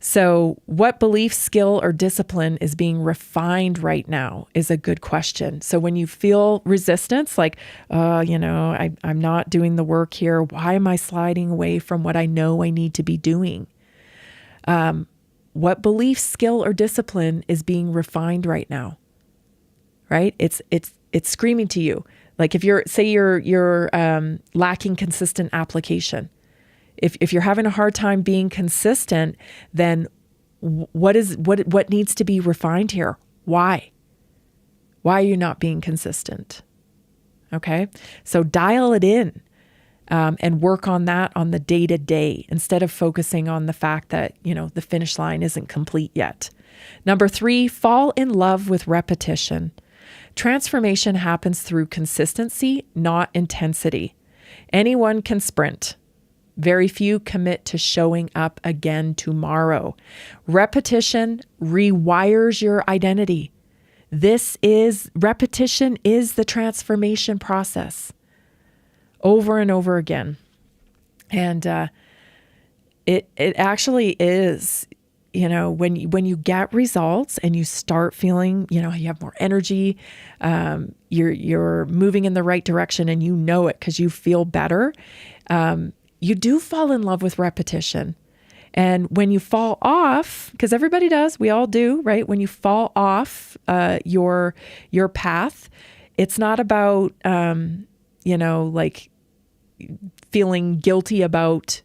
So what belief, skill, or discipline is being refined right now is a good question. So when you feel resistance, like, I'm not doing the work here. Why am I sliding away from what I know I need to be doing? What belief, skill, or discipline is being refined right now? Right? It's screaming to you. Like if you're lacking consistent application. If you're having a hard time being consistent, then what needs to be refined here? Why? Why are you not being consistent? Okay, so dial it in and work on that on the day-to-day instead of focusing on the fact that the finish line isn't complete yet. Number 3, fall in love with repetition. Transformation happens through consistency, not intensity. Anyone can sprint. Very few commit to showing up again tomorrow. Repetition rewires your identity. Repetition is the transformation process over and over again. And it actually is, when you get results and you start feeling, you have more energy, you're moving in the right direction and you know it because you feel better. You do fall in love with repetition. And when you fall off, because everybody does, we all do, right? When you fall off your path, it's not about, feeling guilty about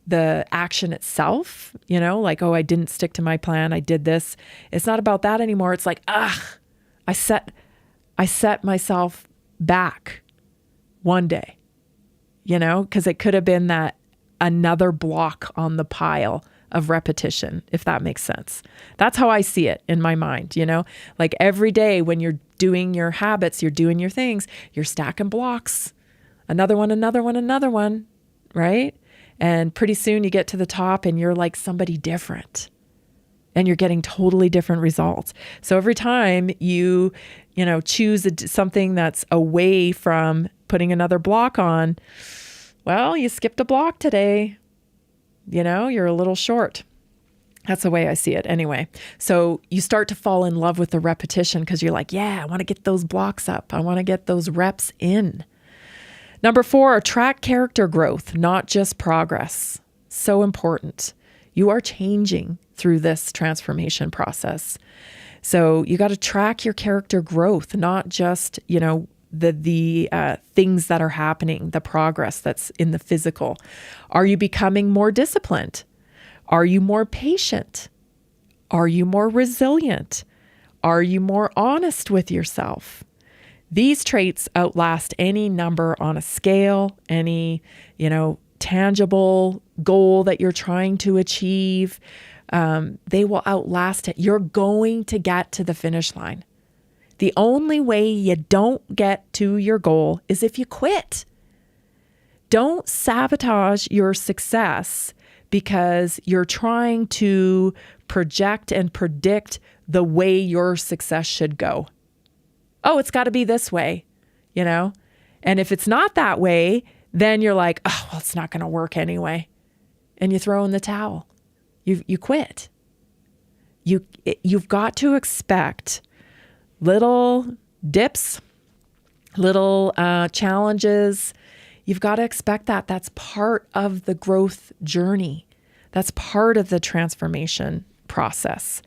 the action itself, I didn't stick to my plan. I did this. It's not about that anymore. It's like, I set myself back one day. Because it could have been that another block on the pile of repetition, if that makes sense. That's how I see it in my mind, like every day when you're doing your habits, you're doing your things, you're stacking blocks, another one, right? And pretty soon you get to the top and you're like somebody different and you're getting totally different results. So every time you choose something that's away from putting another block on, well, you skipped a block today. You're a little short. That's the way I see it anyway. So you start to fall in love with the repetition because you're like, yeah, I want to get those blocks up. I want to get those reps in. Number 4, track character growth, not just progress. So important. You are changing through this transformation process. So you got to track your character growth, not just, the things that are happening, the progress that's in the physical. Are you becoming more disciplined? Are you more patient? Are you more resilient? Are you more honest with yourself? These traits outlast any number on a scale, any, tangible goal that you're trying to achieve. They will outlast it. You're going to get to the finish line. The only way you don't get to your goal is if you quit. Don't sabotage your success because you're trying to project and predict the way your success should go. Oh, it's got to be this way, And if it's not that way, then you're like, oh, well, it's not going to work anyway. And you throw in the towel. You quit. You've got to expect little dips, little challenges. You've got to expect that. That's part of the growth journey. That's part of the transformation process.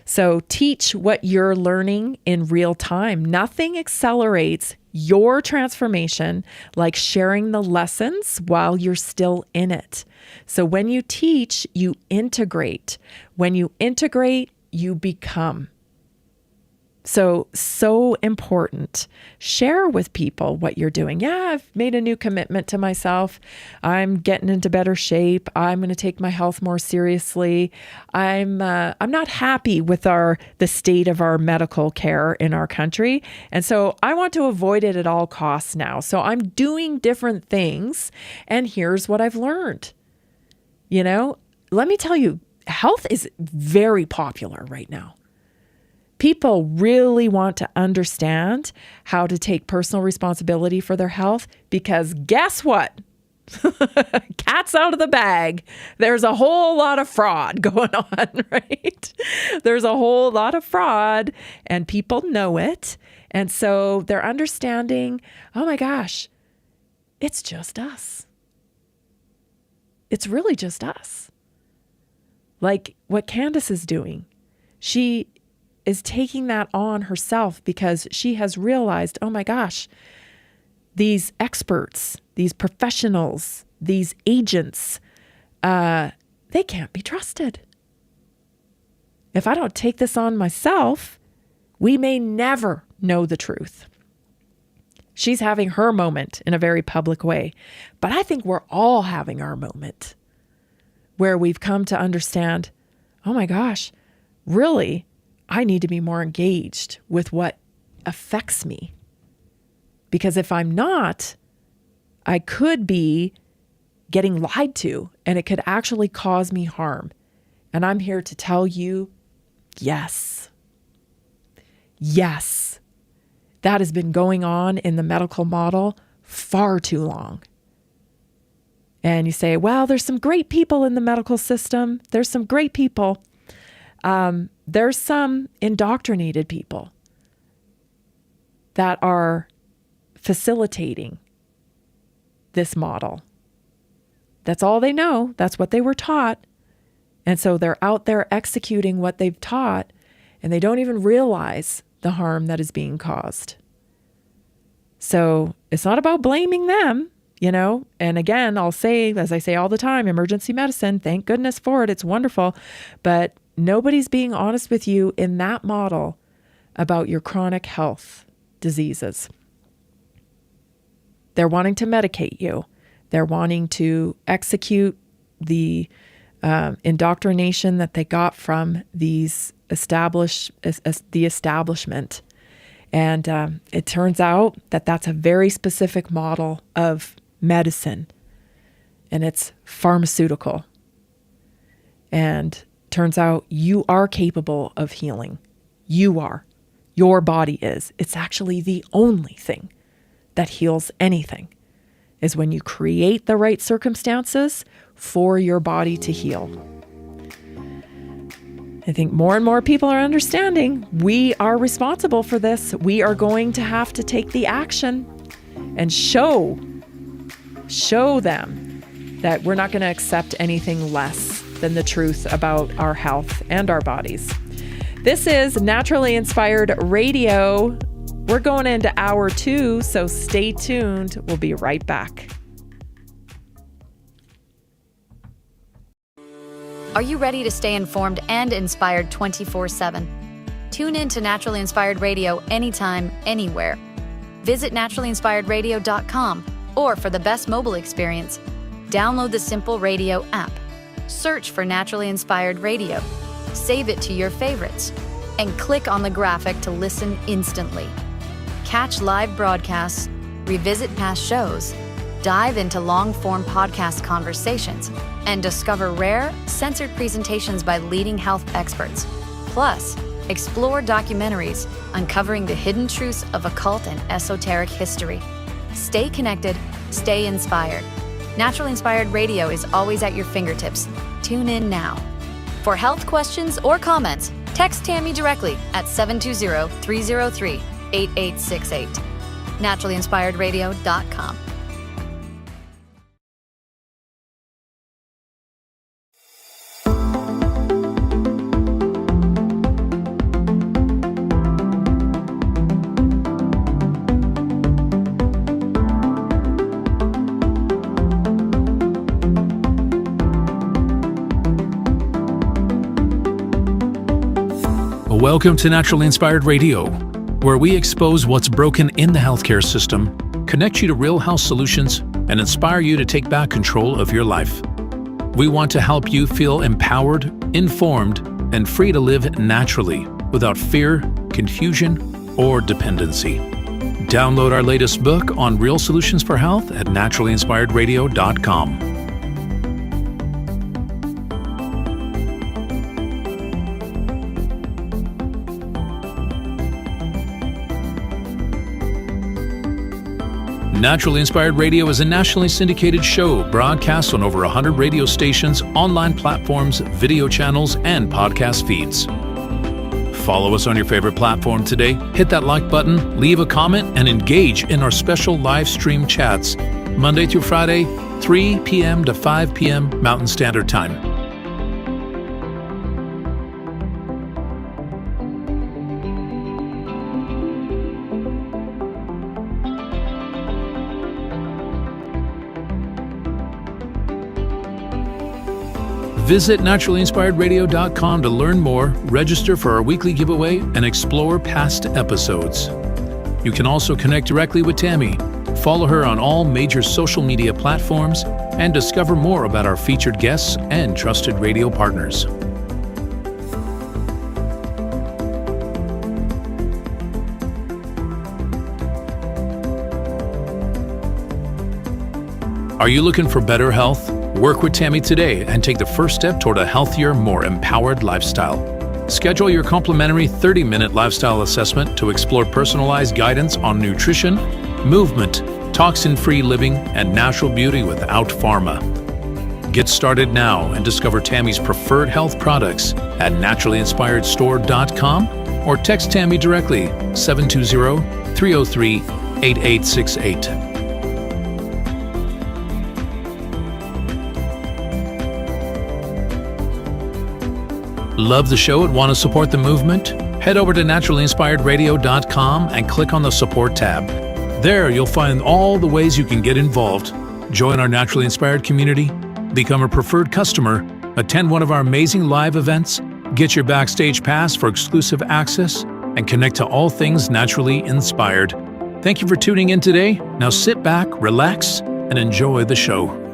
So teach what you're learning in real time. Nothing accelerates your transformation like sharing the lessons while you're still in it. So when you teach, you integrate. When you integrate, you become. So important. Share with people what you're doing. Yeah, I've made a new commitment to myself. I'm getting into better shape. I'm going to take my health more seriously. I'm not happy with the state of our medical care in our country. And so I want to avoid it at all costs now. So I'm doing different things. And here's what I've learned. Let me tell you, health is very popular right now. People really want to understand how to take personal responsibility for their health because guess what? Cat's out of the bag. There's a whole lot of fraud going on, right? There's a whole lot of fraud and people know it. And so they're understanding, oh my gosh, it's just us. It's really just us. Like what Candace is doing. She is taking that on herself because she has realized, oh my gosh, these experts, these professionals, these agents, they can't be trusted. If I don't take this on myself, we may never know the truth. She's having her moment in a very public way, but I think we're all having our moment where we've come to understand, oh my gosh, really, I need to be more engaged with what affects me. Because if I'm not, I could be getting lied to and it could actually cause me harm. And I'm here to tell you, yes. Yes. That has been going on in the medical model far too long. And you say, well, there's some great people in the medical system. There's some great people. There's some indoctrinated people that are facilitating this model. That's all they know. That's what they were taught. And so they're out there executing what they've taught, and they don't even realize the harm that is being caused. So it's not about blaming them, And again, I'll say, as I say all the time, emergency medicine, thank goodness for it. It's wonderful. But nobody's being honest with you in that model about your chronic health diseases. They're wanting to medicate you. They're wanting to execute the indoctrination that they got from the establishment. And it turns out that that's a very specific model of medicine, and it's pharmaceutical. And turns out you are capable of healing. You are. Your body is. It's actually the only thing that heals anything is when you create the right circumstances for your body to heal. I think more and more people are understanding we are responsible for this. We are going to have to take the action and show them that we're not going to accept anything less than the truth about our health and our bodies. This is Naturally Inspired Radio. We're going into hour 2, so stay tuned. We'll be right back. Are you ready to stay informed and inspired 24/7? Tune in to Naturally Inspired Radio anytime, anywhere. Visit naturallyinspiredradio.com, or for the best mobile experience, download the Simple Radio app. Search for Naturally Inspired Radio, save it to your favorites, and click on the graphic to listen instantly. Catch live broadcasts, revisit past shows, dive into long-form podcast conversations, and discover rare, censored presentations by leading health experts. Plus, explore documentaries uncovering the hidden truths of occult and esoteric history. Stay connected, stay inspired. Naturally Inspired Radio is always at your fingertips. Tune in now. For health questions or comments, text Tammy directly at 720-303-8868. naturallyinspiredradio.com. Welcome to Naturally Inspired Radio, where we expose what's broken in the healthcare system, connect you to real health solutions, and inspire you to take back control of your life. We want to help you feel empowered, informed, and free to live naturally without fear, confusion, or dependency. Download our latest book on real solutions for health at naturallyinspiredradio.com. Naturally Inspired Radio is a nationally syndicated show broadcast on over 100 radio stations, online platforms, video channels, and podcast feeds. Follow us on your favorite platform today, hit that like button, leave a comment, and engage in our special live stream chats, Monday through Friday, 3 p.m. to 5 p.m. Mountain Standard Time. Visit naturallyinspiredradio.com to learn more, register for our weekly giveaway, and explore past episodes. You can also connect directly with Tammy, follow her on all major social media platforms, and discover more about our featured guests and trusted radio partners. Are you looking for better health? Work with Tammy today and take the first step toward a healthier, more empowered lifestyle. Schedule your complimentary 30-minute lifestyle assessment to explore personalized guidance on nutrition, movement, toxin-free living, and natural beauty without pharma. Get started now and discover Tammy's preferred health products at naturallyinspiredstore.com or text Tammy directly 720-303-8868. Love the show and want to support the movement? Head over to naturallyinspiredradio.com and click on the support tab. There you'll find all the ways you can get involved. Join our Naturally Inspired community, become a preferred customer, attend one of our amazing live events, get your backstage pass for exclusive access, and connect to all things naturally inspired. Thank you for tuning in today. Now sit back, relax, and enjoy the show.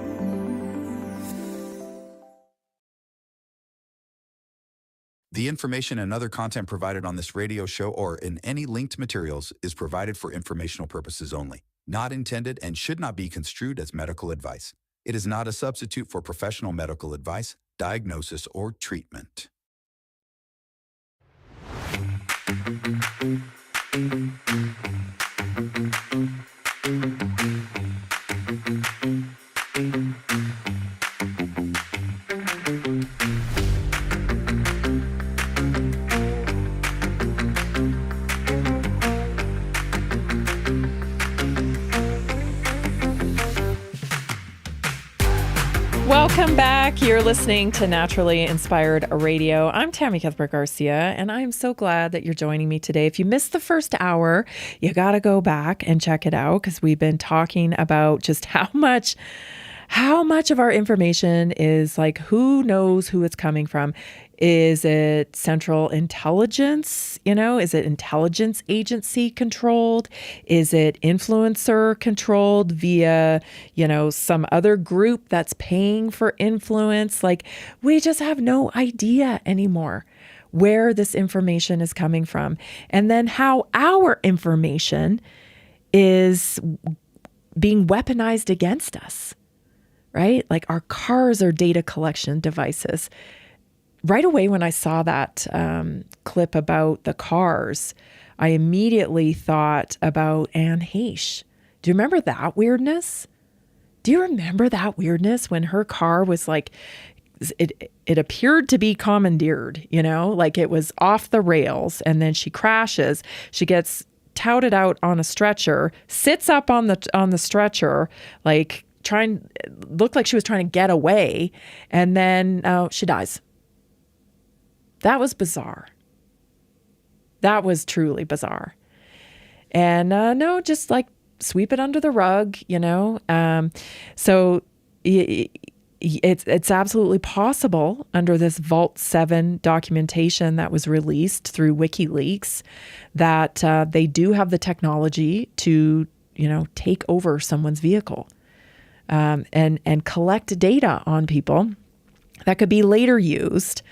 The information and other content provided on this radio show or in any linked materials is provided for informational purposes only, not intended and should not be construed as medical advice. It is not a substitute for professional medical advice, diagnosis, or treatment. Welcome back. You're listening to Naturally Inspired Radio. I'm Tammy Cuthbert Garcia, and I'm so glad that you're joining me today. If you missed the first hour, you got to go back and check it out because we've been talking about just how much of our information is like, who knows who it's coming from? Is it central intelligence? Is it intelligence agency controlled? Is it influencer controlled via, some other group that's paying for influence? Like, we just have no idea anymore where this information is coming from. And then how our information is being weaponized against us, right? Like our cars are data collection devices. Right away when I saw that clip about the cars, I immediately thought about Anne Heche. Do you remember that weirdness? Do you remember that weirdness when her car was like, it appeared to be commandeered, like it was off the rails, and then she crashes. She gets touted out on a stretcher, sits up on the stretcher, like looked like she was trying to get away, and then she dies. That was bizarre. That was truly bizarre. And no, just like sweep it under the rug, So it's absolutely possible under this Vault 7 documentation that was released through WikiLeaks that they do have the technology to, take over someone's vehicle and collect data on people that could be later used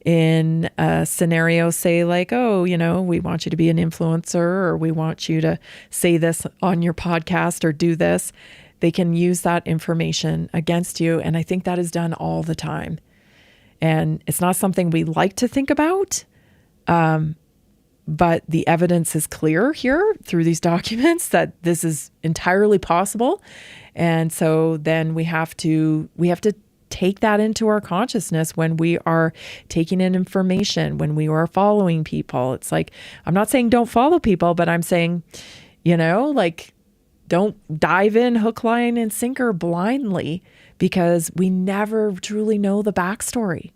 in a scenario, say like, we want you to be an influencer, or we want you to say this on your podcast or do this. They can use that information against you. And I think that is done all the time. And it's not something we like to think about. But the evidence is clear here through these documents that this is entirely possible. And so then we have to take that into our consciousness when we are taking in information, when we are following people. It's like, I'm not saying don't follow people, but I'm saying, don't dive in hook, line, and sinker blindly, because we never truly know the backstory.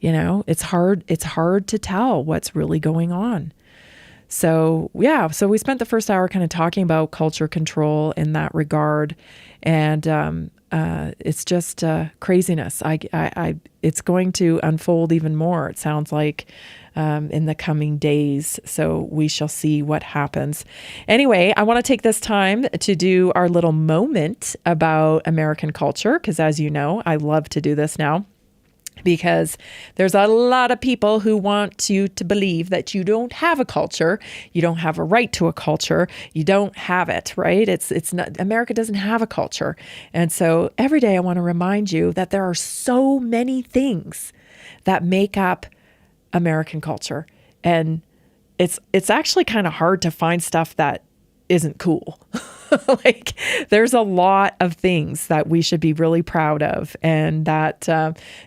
It's hard to tell what's really going on. So we spent the first hour kind of talking about culture control in that regard. And it's just craziness. It's going to unfold even more, it sounds like, in the coming days. So we shall see what happens. Anyway, I want to take this time to do our little moment about American culture, because as you know, I love to do this now. Because there's a lot of people who want you to believe that you don't have a culture, you don't have a right to a culture, you don't have it, right? It's not, America doesn't have a culture. And so every day I want to remind you that there are so many things that make up American culture. And it's actually kind of hard to find stuff that isn't cool. Like, there's a lot of things that we should be really proud of and that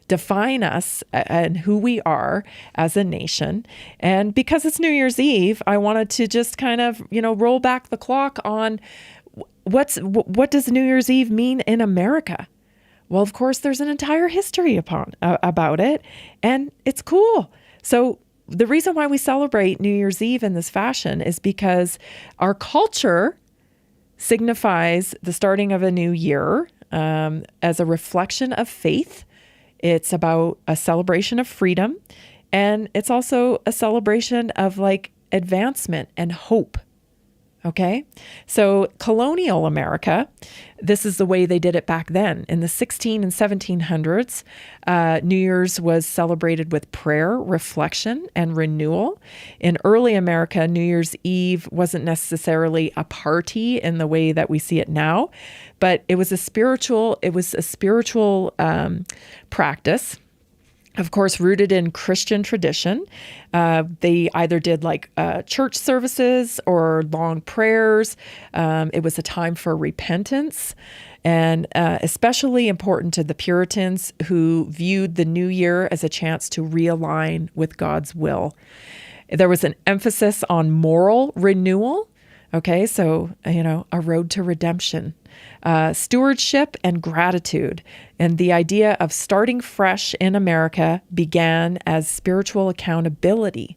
define us and who we are as a nation. And because it's New Year's Eve, I wanted to just kind of, roll back the clock on what does New Year's Eve mean in America? Well, of course, there's an entire history about it, and it's cool. So the reason why we celebrate New Year's Eve in this fashion is because our culture signifies the starting of a new year as a reflection of faith. It's about a celebration of freedom, and it's also a celebration of advancement and hope. Okay, so colonial America, this is the way they did it back then. In the 16 and 1700s, New Year's was celebrated with prayer, reflection, and renewal. In early America, New Year's Eve wasn't necessarily a party in the way that we see it now, but it was a spiritual practice. Of course, rooted in Christian tradition. They either did church services or long prayers. It was a time for repentance, and especially important to the Puritans, who viewed the new year as a chance to realign with God's will. There was an emphasis on moral renewal. Okay, so, a road to redemption, stewardship and gratitude. And the idea of starting fresh in America began as spiritual accountability.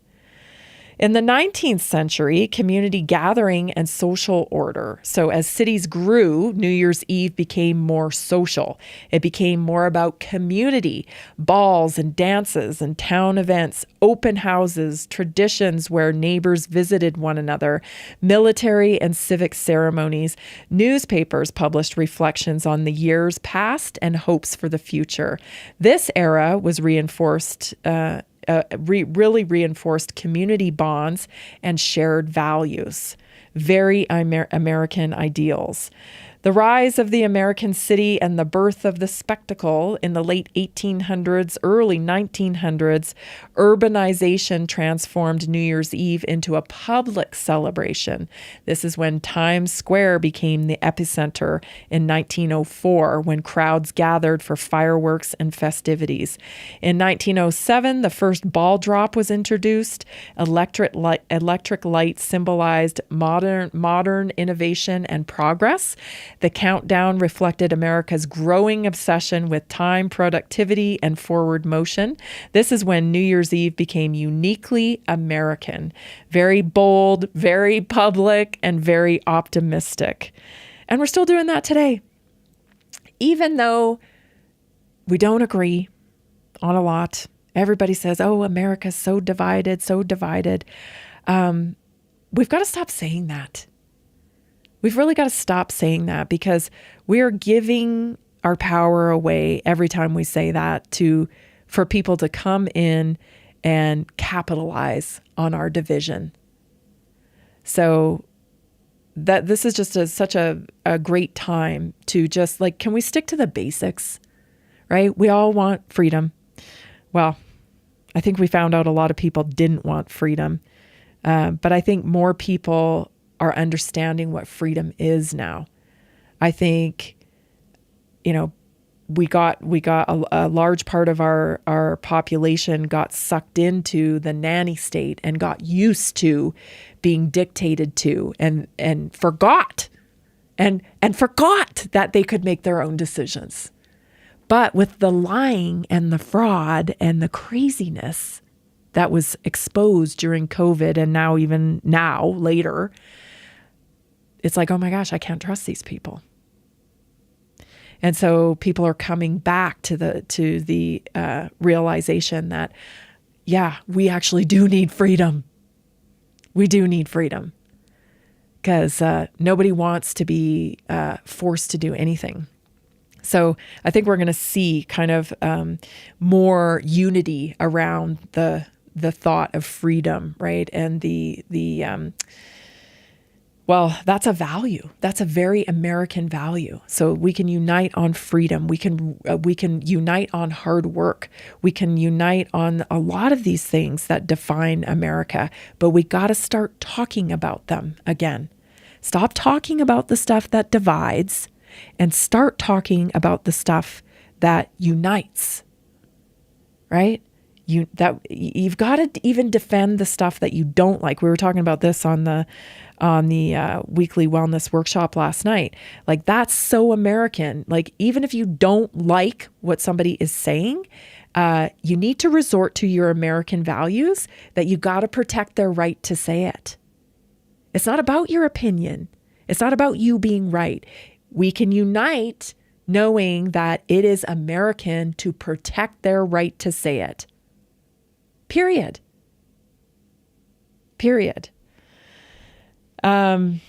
In the 19th century, community gathering and social order. So as cities grew, New Year's Eve became more social. It became more about community, balls and dances and town events, open houses, traditions where neighbors visited one another, military and civic ceremonies. Newspapers published reflections on the years past and hopes for the future. This era was reinforced really reinforced community bonds and shared values, very American ideals. The rise of the American city and the birth of the spectacle in the late 1800s, early 1900s, urbanization transformed New Year's Eve into a public celebration. This is when Times Square became the epicenter in 1904, when crowds gathered for fireworks and festivities. In 1907, the first ball drop was introduced. Electric light symbolized modern innovation and progress. The countdown reflected America's growing obsession with time, productivity, and forward motion. This is when New Year's Eve became uniquely American, very bold, very public, and very optimistic. And we're still doing that today. Even though We don't agree on a lot. Everybody says, oh, America's so divided, so divided. We've got to stop saying that. We've really got to stop saying that, because we're giving our power away every time we say that for people to come in and capitalize on our division. So that this is just such a great time to just like, can we stick to the basics, right? We all want freedom. Well, I think we found out a lot of people didn't want freedom. But I think more people are understanding what freedom is now. I think, we got a large part of our population got sucked into the nanny state and got used to being dictated to and forgot that they could make their own decisions. But with the lying and the fraud and the craziness that was exposed during COVID, and now even now later, it's like, oh my gosh, I can't trust these people. And so people are coming back to the realization that, yeah, we actually do need freedom. We do need freedom, because nobody wants to be forced to do anything. So I think we're going to see kind of more unity around the thought of freedom, right? And well, that's a value. That's a very American value. So we can unite on freedom. We can unite on hard work. We can unite on a lot of these things that define America, but we got to start talking about them again. Stop talking about the stuff that divides and start talking about the stuff that unites, right? You've got to even defend the stuff that you don't like. We were talking about this on the weekly wellness workshop last night. Like, that's so American. Like, even if you don't like what somebody is saying, you need to resort to your American values, that you got to protect their right to say it. It's not about your opinion. It's not about you being right. We can unite knowing that it is American to protect their right to say it. Period. In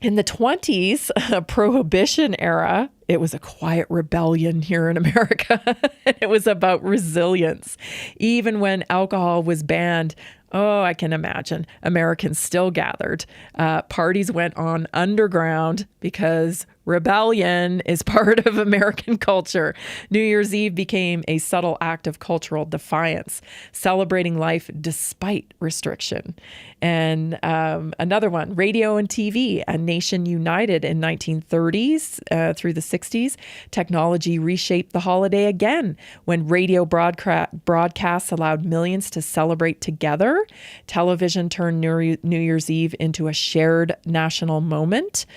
the 20s, Prohibition era, it was a quiet rebellion here in America. It was about resilience. Even when alcohol was banned, I can imagine Americans still gathered. Parties went on underground because rebellion is part of American culture. New Year's Eve became a subtle act of cultural defiance, celebrating life despite restriction. And another one, radio and TV, a nation united in 1930s through the 60s. Technology reshaped the holiday again when radio broadcasts allowed millions to celebrate together. Television turned New Year's Eve into a shared national moment.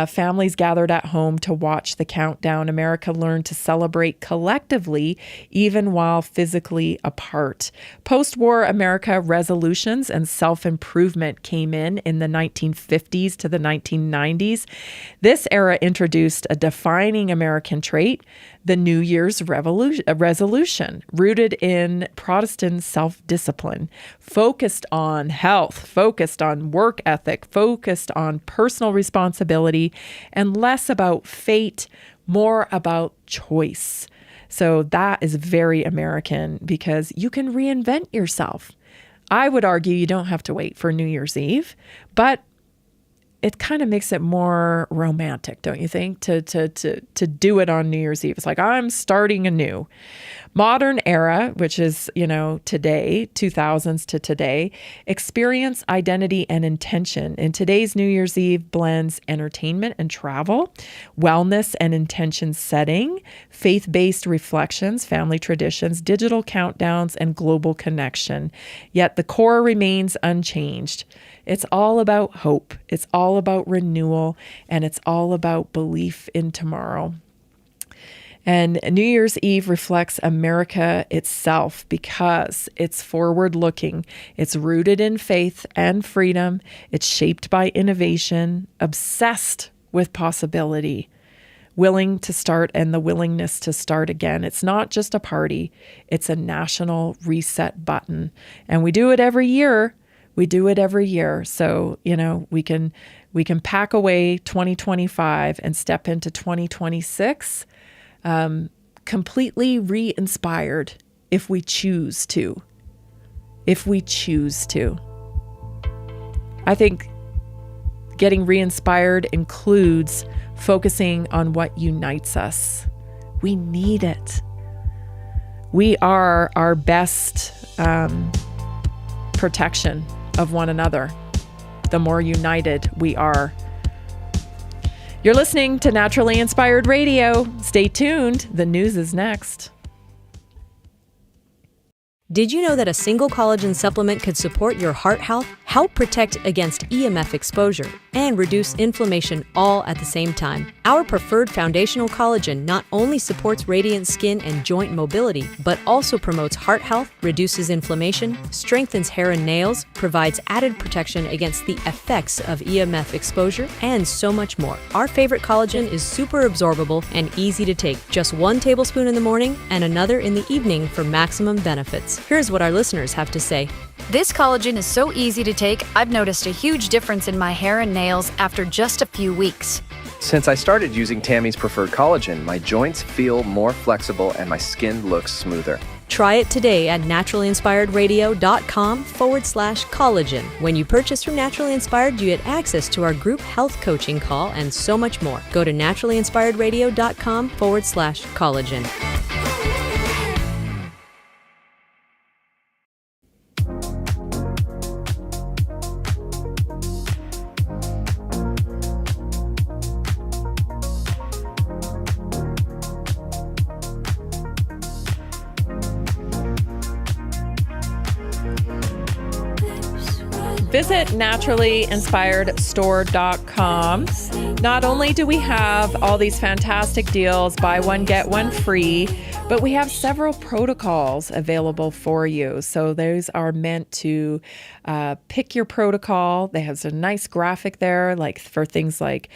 Families gathered at home to watch the countdown. America learned to celebrate collectively, even while physically apart. Post-war America resolutions and self-improvement came in the 1950s to the 1990s. This era introduced a defining American trait, the New Year's resolution, rooted in Protestant self-discipline, focused on health, focused on work ethic, focused on personal responsibility, and less about fate, more about choice. So that is very American, because you can reinvent yourself. I would argue you don't have to wait for New Year's Eve, but it kind of makes it more romantic, don't you think, to do it on New Year's Eve? It's like, I'm starting anew. Modern era, which is, today, 2000s to today, experience, identity, and intention. In today's New Year's Eve blends entertainment and travel, wellness and intention setting, faith-based reflections, family traditions, digital countdowns, and global connection. Yet the core remains unchanged. It's all about hope. It's all about renewal, and it's all about belief in tomorrow. And New Year's Eve reflects America itself because it's forward-looking. It's rooted in faith and freedom. It's shaped by innovation, obsessed with possibility. willing to start and the willingness to start again. It's not just a party, it's a national reset button. And we do it every year. So, we can pack away 2025 and step into 2026 completely re-inspired if we choose to. I think getting re-inspired includes focusing on what unites us. We need it. We are our best protection of one another. The more united we are. You're listening to Naturally Inspired Radio. Stay tuned. The news is next. Did you know that a single collagen supplement could support your heart health, help protect against EMF exposure, and reduce inflammation all at the same time? Our preferred foundational collagen not only supports radiant skin and joint mobility, but also promotes heart health, reduces inflammation, strengthens hair and nails, provides added protection against the effects of EMF exposure, and so much more. Our favorite collagen is super absorbable and easy to take. Just 1 tablespoon in the morning and another in the evening for maximum benefits. Here's what our listeners have to say. This collagen is so easy to take, I've noticed a huge difference in my hair and nails after just a few weeks. Since I started using Tammy's preferred collagen, my joints feel more flexible and my skin looks smoother. Try it today at naturallyinspiredradio.com/collagen. When you purchase from Naturally Inspired, you get access to our group health coaching call and so much more. Go to naturallyinspiredradio.com/collagen. Visit naturallyinspiredstore.com. Not only do we have all these fantastic deals, buy one, get one free, but we have several protocols available for you. So those are meant to pick your protocol. They have a nice graphic there, like for things like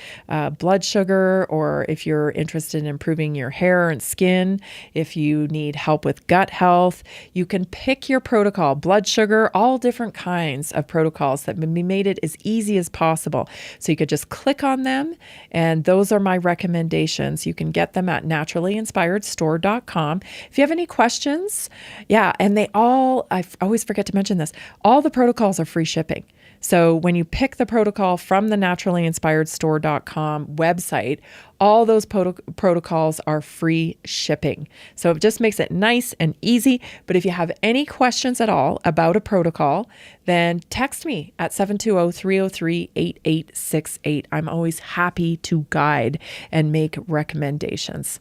blood sugar, or if you're interested in improving your hair and skin, if you need help with gut health, you can pick your protocol, blood sugar, all different kinds of protocols that we made it as easy as possible. So you could just click on them, and those are my recommendations. You can get them at naturallyinspiredstore.com. If you have any questions, and I always forget to mention this, all the protocols are free shipping. So when you pick the protocol from the naturallyinspiredstore.com website, all those protocols are free shipping. So it just makes it nice and easy. But if you have any questions at all about a protocol, then text me at 720-303-8868. I'm always happy to guide and make recommendations.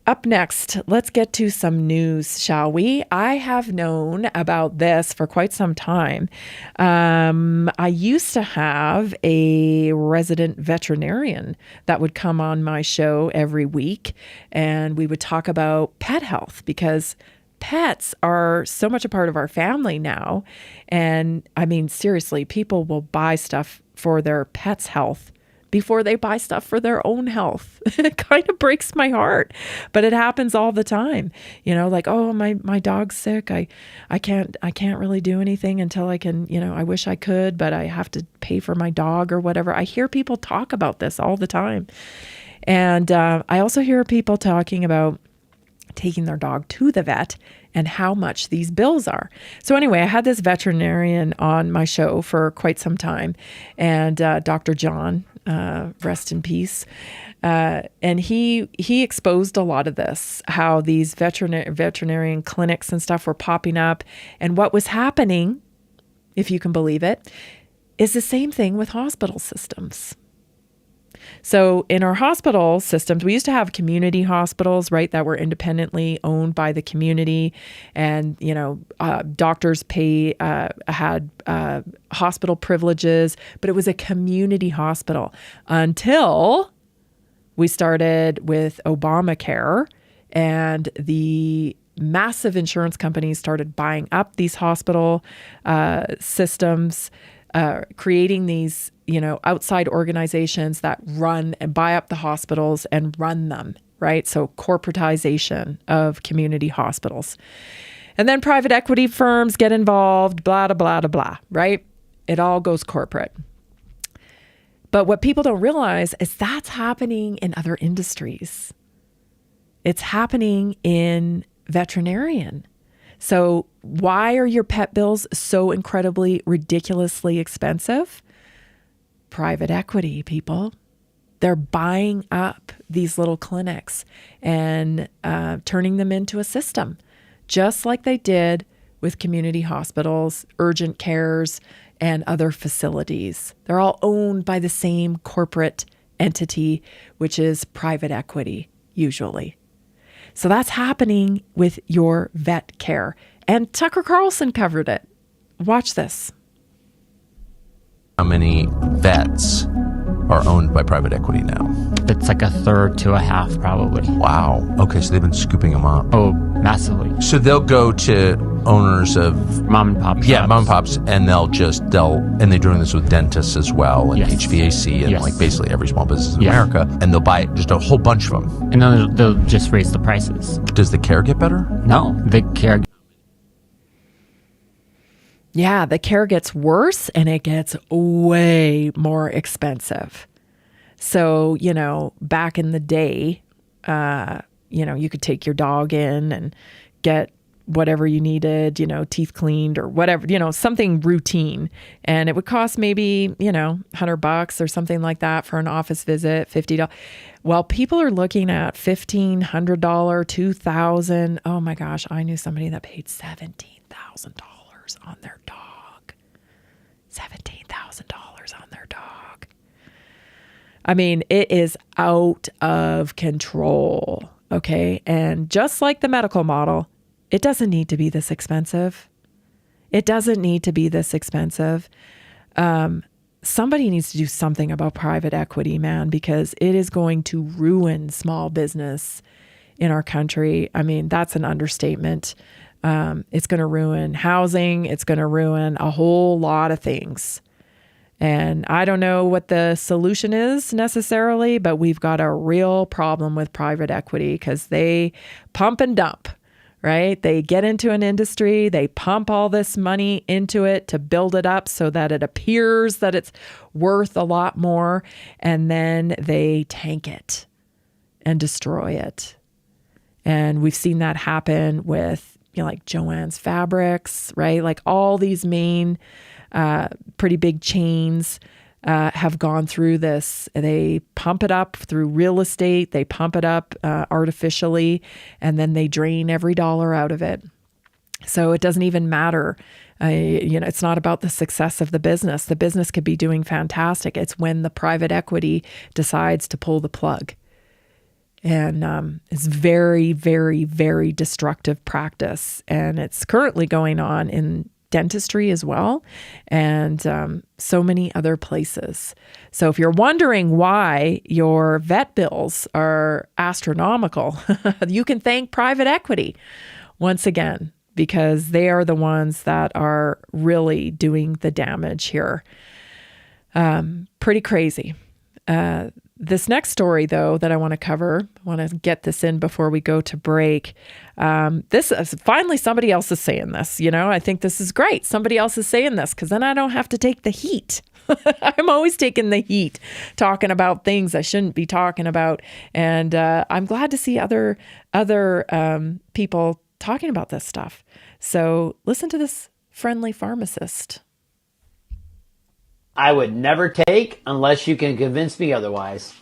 Up next, let's get to some news, shall we? I have known about this for quite some time. I used to have a resident veterinarian that would come on my show every week, and we would talk about pet health because pets are so much a part of our family now. And I mean, seriously, people will buy stuff for their pets' health before they buy stuff for their own health. It kind of breaks my heart, but it happens all the time. Like, oh, my dog's sick. I can't really do anything until I can, I wish I could, but I have to pay for my dog or whatever. I hear people talk about this all the time. And I also hear people talking about taking their dog to the vet and how much these bills are. So anyway, I had this veterinarian on my show for quite some time, and Dr. John, rest in peace. And he exposed a lot of this, how these veterinarian clinics and stuff were popping up. And what was happening, if you can believe it, is the same thing with hospital systems. So in our hospital systems, we used to have community hospitals, right, that were independently owned by the community, and doctors had hospital privileges, but it was a community hospital until we started with Obamacare, and the massive insurance companies started buying up these hospital systems. creating these, outside organizations that run and buy up the hospitals and run them, right? So corporatization of community hospitals. And then private equity firms get involved, blah, blah, blah, blah, blah, right? It all goes corporate. But what people don't realize is that's happening in other industries. It's happening in veterinarian. So why are your pet bills so incredibly, ridiculously expensive? Private equity, people. They're buying up these little clinics and turning them into a system, just like they did with community hospitals, urgent cares, and other facilities. They're all owned by the same corporate entity, which is private equity, usually. So that's happening with your vet care. And Tucker Carlson covered it. Watch this. How many vets are owned by private equity now? It's like a third to a half, probably. Wow. Okay, so they've been scooping them up. Oh, massively. So they'll go to owners of mom and pop shops. Yeah, mom and pops, and and they're doing this with dentists as well, and Yes. HVAC, and Yes. like basically every small business in Yes. America, and they'll buy just a whole bunch of them. And then they'll just raise the prices. Does the care get better? No, the care. Yeah, the care gets worse and it gets way more expensive. So, back in the day, you could take your dog in and get whatever you needed, teeth cleaned or whatever, something routine. And it would cost maybe, $100 or something like that for an office visit, $50. Well, people are looking at $1,500, $2,000. Oh my gosh, I knew somebody that paid $17,000 on their dog. $17,000 on their dog. I mean, it is out of control. Okay. And just like the medical model, it doesn't need to be this expensive. It doesn't need to be this expensive. Somebody needs to do something about private equity, man, because it is going to ruin small business in our country. I mean, that's an understatement. It's going to ruin housing. It's going to ruin a whole lot of things. And I don't know what the solution is necessarily, but we've got a real problem with private equity because they pump and dump, right? They get into an industry, they pump all this money into it to build it up so that it appears that it's worth a lot more, and then they tank it and destroy it. And we've seen that happen with, like Joann's Fabrics, right? Like all these main pretty big chains have gone through this. They pump it up through real estate. They pump it up artificially, and then they drain every dollar out of it. So it doesn't even matter. It's not about the success of the business. The business could be doing fantastic. It's when the private equity decides to pull the plug. And it's very, very, very destructive practice. And it's currently going on in dentistry as well, and so many other places. So if you're wondering why your vet bills are astronomical, you can thank private equity once again, because they are the ones that are really doing the damage here. Pretty crazy. This next story, though, that I want to cover, I want to get this in before we go to break. This is finally somebody else is saying this. I think this is great. Somebody else is saying this because then I don't have to take the heat. I'm always taking the heat, talking about things I shouldn't be talking about, and I'm glad to see other people talking about this stuff. So listen to this friendly pharmacist. I would never take unless you can convince me otherwise.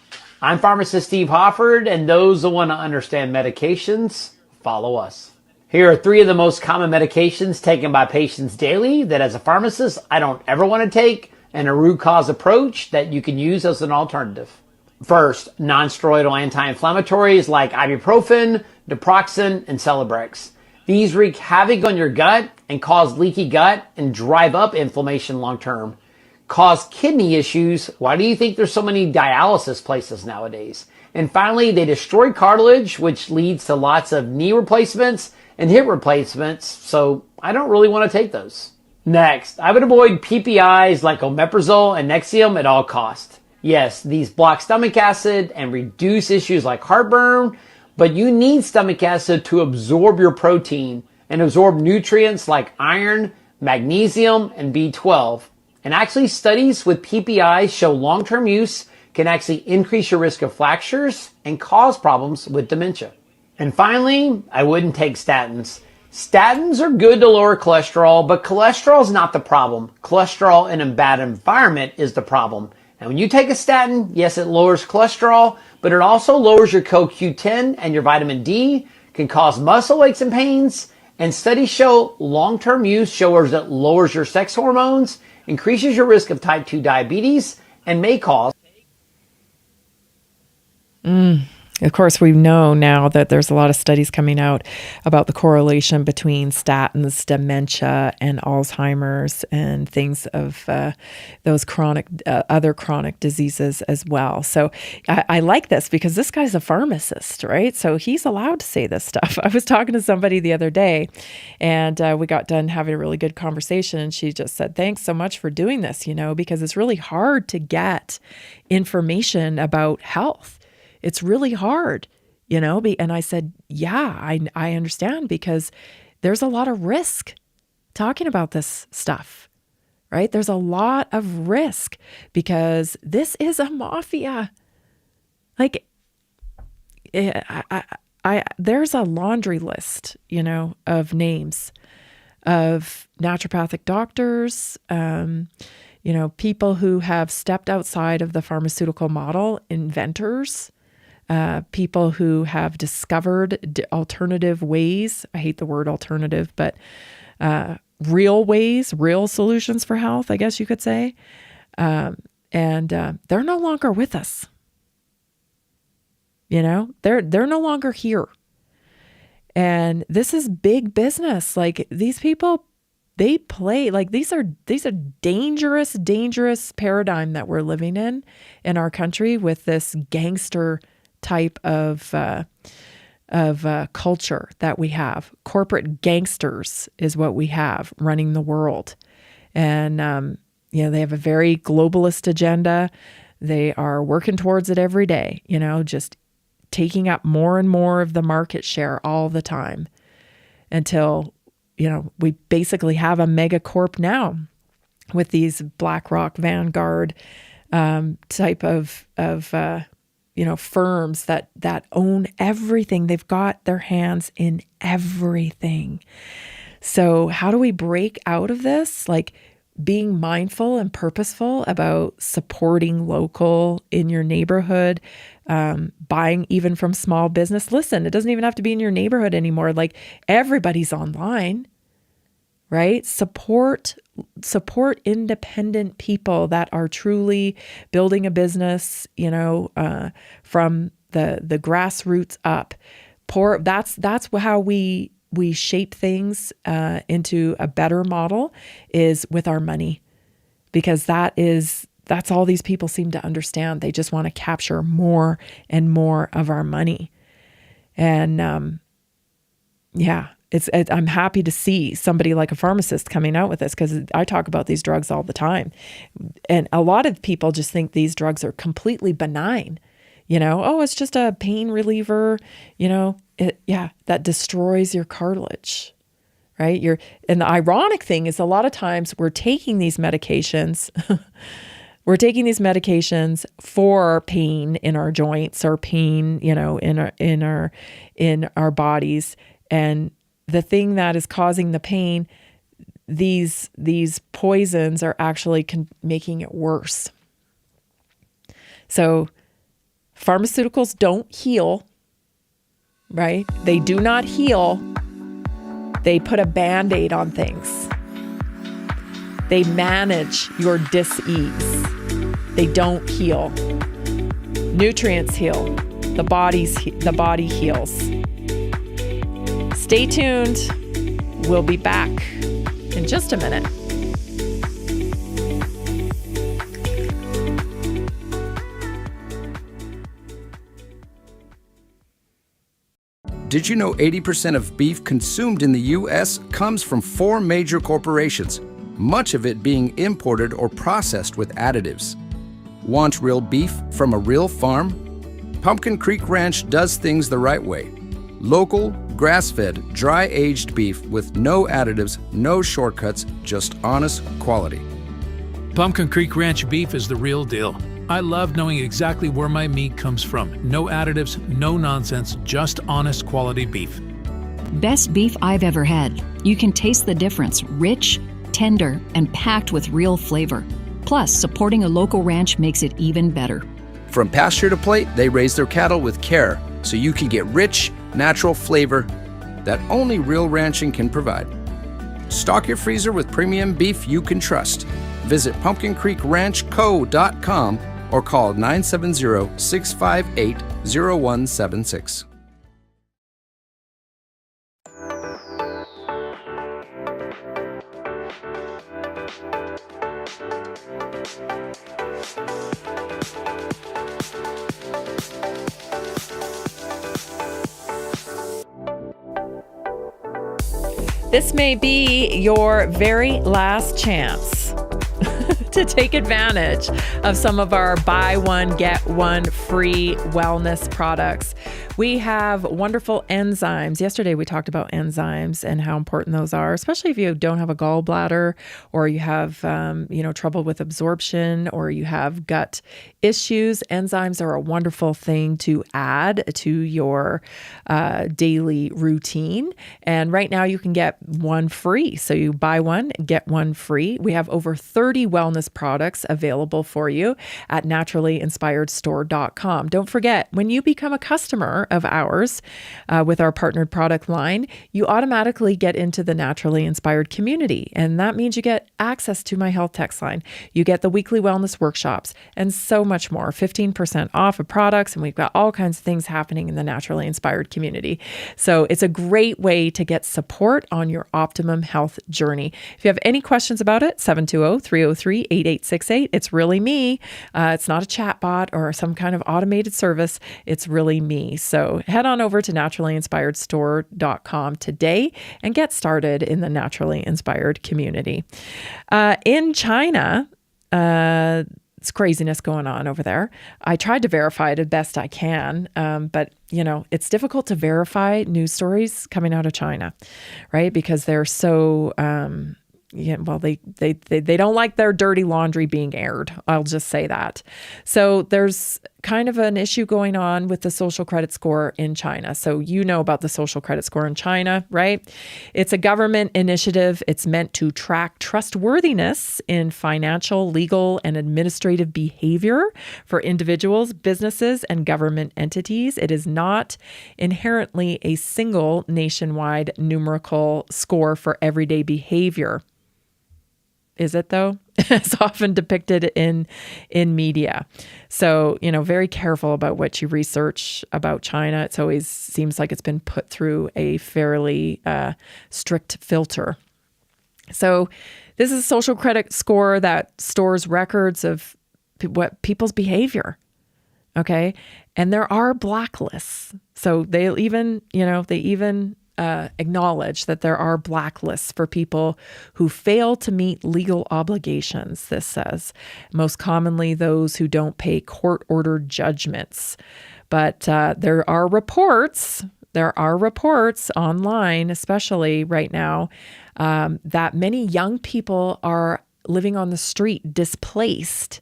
I'm pharmacist Steve Hofford, and those that want to understand medications, follow us. Here are 3 of the most common medications taken by patients daily that as a pharmacist I don't ever want to take, and a root cause approach that you can use as an alternative. First, non-steroidal anti-inflammatories like ibuprofen, naproxen, and Celebrex. These wreak havoc on your gut and cause leaky gut and drive up inflammation long term. Cause kidney issues. Why do you think there's so many dialysis places nowadays? And finally, they destroy cartilage, which leads to lots of knee replacements and hip replacements. So I don't really want to take those. Next, I would avoid PPIs like omeprazole and Nexium at all costs. Yes, these block stomach acid and reduce issues like heartburn, but you need stomach acid to absorb your protein and absorb nutrients like iron, magnesium, and B12. And actually, studies with PPIs show long-term use can actually increase your risk of fractures and cause problems with dementia. And finally, I wouldn't take statins. Statins are good to lower cholesterol, but cholesterol is not the problem. Cholesterol in a bad environment is the problem. And when you take a statin, yes, it lowers cholesterol, but it also lowers your CoQ10 and your vitamin D, can cause muscle aches and pains, and studies show long-term use shows that lowers your sex hormones, increases your risk of type 2 diabetes, and may cause Of course, we know now that there's a lot of studies coming out about the correlation between statins, dementia, and Alzheimer's, and things of those chronic, other chronic diseases as well. So I like this because this guy's a pharmacist, right? So he's allowed to say this stuff. I was talking to somebody the other day, and we got done having a really good conversation, and she just said, "Thanks so much for doing this, because it's really hard to get information about health. It's really hard, and I said, yeah, I understand, because there's a lot of risk talking about this stuff, right? There's a lot of risk because this is a mafia. Like, there's a laundry list, of names of naturopathic doctors, people who have stepped outside of the pharmaceutical model, inventors, people who have discovered alternative ways. I hate the word alternative, but real ways, real solutions for health, I guess you could say. And they're no longer with us. They're no longer here. And this is big business. Like, these people, they play, like, these are dangerous paradigm that we're living in our country, with this gangster type of culture that we have. Corporate gangsters is what we have running the world. And, they have a very globalist agenda. They are working towards it every day, just taking up more and more of the market share all the time, until, we basically have a megacorp now with these BlackRock, Vanguard type of firms that own everything. They've got their hands in everything. So how do we break out of this? Like, being mindful and purposeful about supporting local in your neighborhood, buying even from small business. Listen, it doesn't even have to be in your neighborhood anymore. Like, everybody's online, right? Support independent people that are truly building a business, from the grassroots up. That's how we shape things into a better model, is with our money, because that's all these people seem to understand. They just want to capture more and more of our money. And I'm happy to see somebody like a pharmacist coming out with this, because I talk about these drugs all the time. And a lot of people just think these drugs are completely benign. It's just a pain reliever, that destroys your cartilage, right? And the ironic thing is, a lot of times we're taking these medications, for pain in our joints, or pain, in our bodies. And the thing that is causing the pain, these poisons are actually making it worse. So pharmaceuticals don't heal, right? They do not heal. They put a Band-Aid on things. They manage your dis-ease. They don't heal. Nutrients heal. The body heals. Stay tuned. We'll be back in just a minute. Did you know 80% of beef consumed in the U.S. comes from 4 major corporations? much of it being imported or processed with additives. Want real beef from a real farm? Pumpkin Creek Ranch does things the right way. Local, grass-fed, dry-aged beef with no additives, no shortcuts, just honest quality. Pumpkin Creek Ranch beef is the real deal. I love knowing exactly where my meat comes from. No additives, no nonsense, just honest quality beef. Best beef I've ever had. You can taste the difference. Rich, tender, and packed with real flavor. Plus, supporting a local ranch makes it even better. From pasture to plate, they raise their cattle with care, so you can get rich, natural flavor that only real ranching can provide. Stock your freezer with premium beef you can trust. Visit pumpkincreekranchco.com or call 970-658-0176. This may be your very last chance to take advantage of some of our buy one, get one free wellness products. We have wonderful enzymes. Yesterday we talked about enzymes and how important those are, especially if you don't have a gallbladder or you have trouble with absorption or you have gut issues. Enzymes are a wonderful thing to add to your daily routine. And right now you can get one free. So you buy one, get one free. We have over 30 wellness products available for you at naturallyinspiredstore.com. Don't forget, when you become a customer of ours with our partnered product line, you automatically get into the Naturally Inspired community. And that means you get access to my health text line. You get the weekly wellness workshops and so much more, 15% off of products. And we've got all kinds of things happening in the Naturally Inspired community. So it's a great way to get support on your optimum health journey. If you have any questions about it, 720-303-8868. It's really me. It's not a chat bot or some kind of automated service. It's really me. So head on over to naturallyinspiredstore.com today and get started in the Naturally Inspired community. In China, it's craziness going on over there. I tried to verify it as best I can, but it's difficult to verify news stories coming out of China, right? Because they're so they don't like their dirty laundry being aired. I'll just say that. So there's kind of an issue going on with the social credit score in China. So you know about the social credit score in China, right? It's a government initiative. It's meant to track trustworthiness in financial, legal, and administrative behavior for individuals, businesses, and government entities. It is not inherently a single nationwide numerical score for everyday behavior. Is it though? It's often depicted in media. So, very careful about what you research about China. It's always seems like it's been put through a fairly strict filter. So this is a social credit score that stores records of what people's behavior. Okay. And there are blacklists. So they even acknowledge that there are blacklists for people who fail to meet legal obligations, this says. Most commonly those who don't pay court-ordered judgments. But there are reports online, especially right now, that many young people are living on the street displaced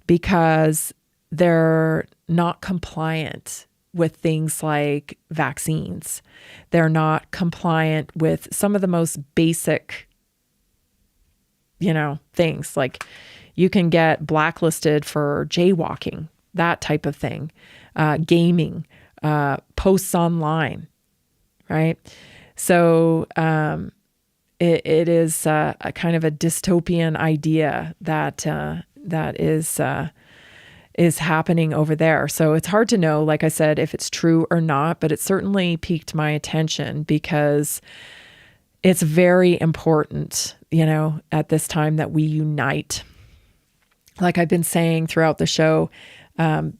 because they're not compliant with things like vaccines. They're not compliant with some of the most basic, things like you can get blacklisted for jaywalking, that type of thing, gaming, posts online, right? So it is a kind of a dystopian idea that is happening over there. So it's hard to know, like I said, if it's true or not, but it certainly piqued my attention because it's very important, at this time that we unite. Like I've been saying throughout the show,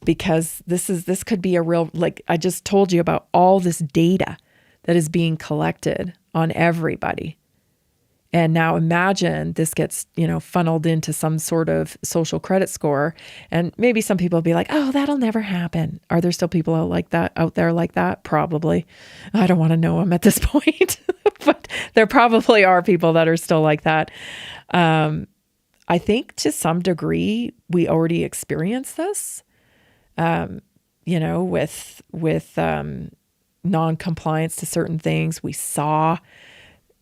because this could be a real, like I just told you about all this data that is being collected on everybody. And now imagine this gets, funneled into some sort of social credit score. And maybe some people will be like, oh, that'll never happen. Are there still people out there like that? Probably. I don't want to know them at this point, but there probably are people that are still like that. I think to some degree, we already experienced this, with non-compliance to certain things. We saw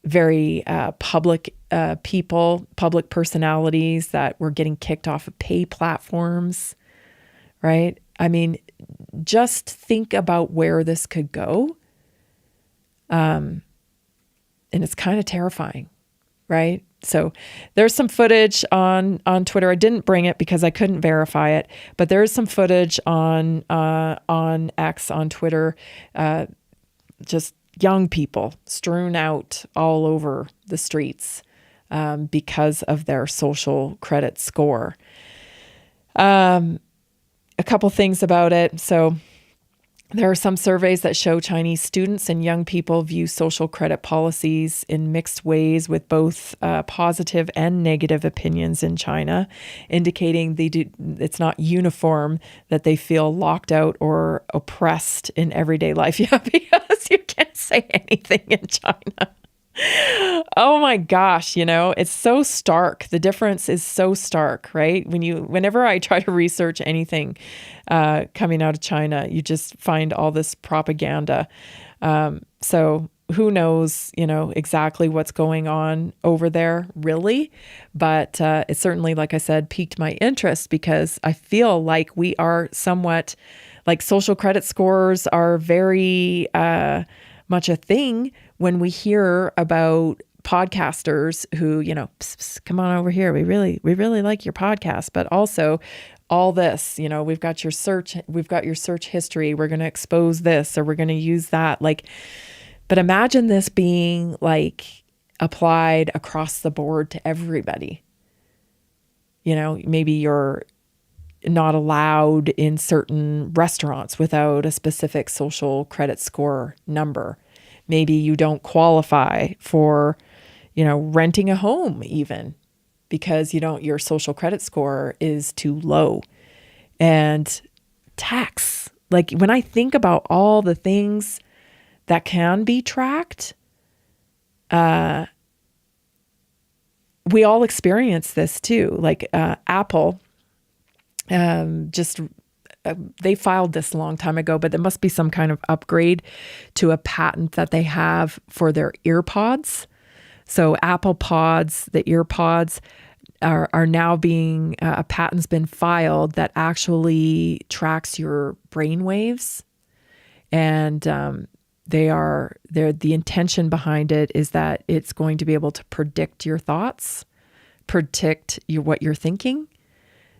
very public public personalities that were getting kicked off of pay platforms, right? I mean, just think about where this could go. And it's kind of terrifying, right? So there's some footage on Twitter. I didn't bring it because I couldn't verify it, but there is some footage on X, on Twitter, just young people strewn out all over the streets because of their social credit score. A couple things about it. So there are some surveys that show Chinese students and young people view social credit policies in mixed ways, with both positive and negative opinions in China, indicating it's not uniform, that they feel locked out or oppressed in everyday life. Yeah, because you can't say anything in China. Oh my gosh, it's so stark. The difference is so stark, right? Whenever I try to research anything coming out of China, you just find all this propaganda. So who knows, exactly what's going on over there, really. But it certainly, like I said, piqued my interest, because I feel like we are somewhat, like, social credit scores are very much a thing when we hear about podcasters who, come on over here. We really like your podcast, but also all this, we've got your search history. We're going to expose this, or we're going to use that. But imagine this being applied across the board to everybody. Maybe you're not allowed in certain restaurants without a specific social credit score number. Maybe you don't qualify for, renting a home even, because your social credit score is too low. And tax, when I think about all the things that can be tracked, we all experience this too. Apple, they filed this a long time ago, but there must be some kind of upgrade to a patent that they have for their earpods. So Apple Pods, the earpods, are now being, a patent's been filed that actually tracks your brain waves. And the intention behind it is that it's going to be able to predict your thoughts, predict what you're thinking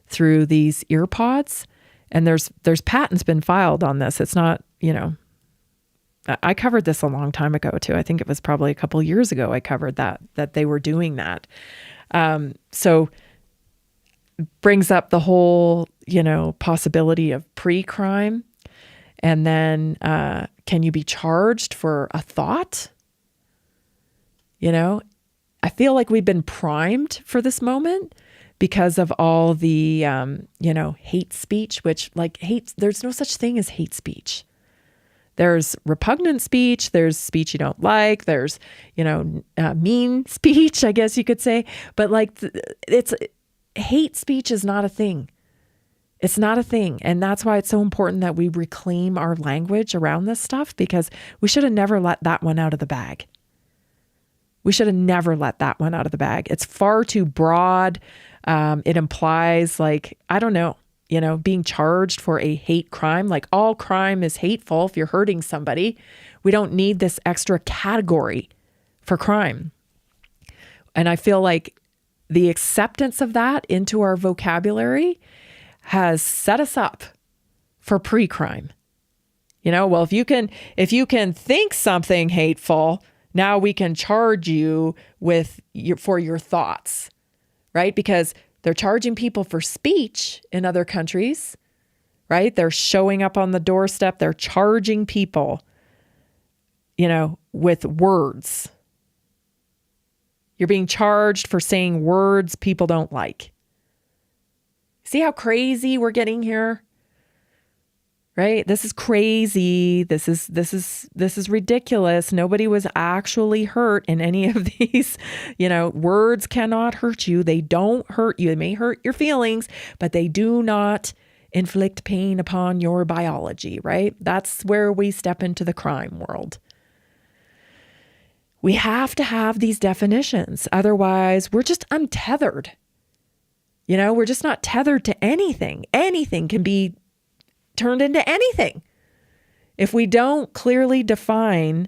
through these earpods. And there's patents been filed on this. It's not, I covered this a long time ago too. I think it was probably a couple years ago I covered that they were doing that. So brings up the whole, possibility of pre-crime. And then can you be charged for a thought? I feel like we've been primed for this moment because of all the, hate speech, which there's no such thing as hate speech. There's repugnant speech. There's speech you don't like. There's, mean speech, I guess you could say. But hate speech is not a thing. It's not a thing. And that's why it's so important that we reclaim our language around this stuff, because we should have never let that one out of the bag. We should have never let that one out of the bag. It's far too broad. It implies I don't know, being charged for a hate crime. All crime is hateful if you're hurting somebody. We don't need this extra category for crime. And I feel like the acceptance of that into our vocabulary has set us up for pre-crime. Well, if you can think something hateful, now we can charge you for your thoughts, right? Because they're charging people for speech in other countries, right? They're showing up on the doorstep. They're charging people, with words. You're being charged for saying words people don't like. See how crazy we're getting here? Right? This is crazy. This is ridiculous. Nobody was actually hurt in any of these. Words cannot hurt you. They don't hurt you. They may hurt your feelings, but they do not inflict pain upon your biology, right? That's where we step into the crime world. We have to have these definitions. Otherwise, we're just untethered. We're just not tethered to anything. Anything can be turned into anything. If we don't clearly define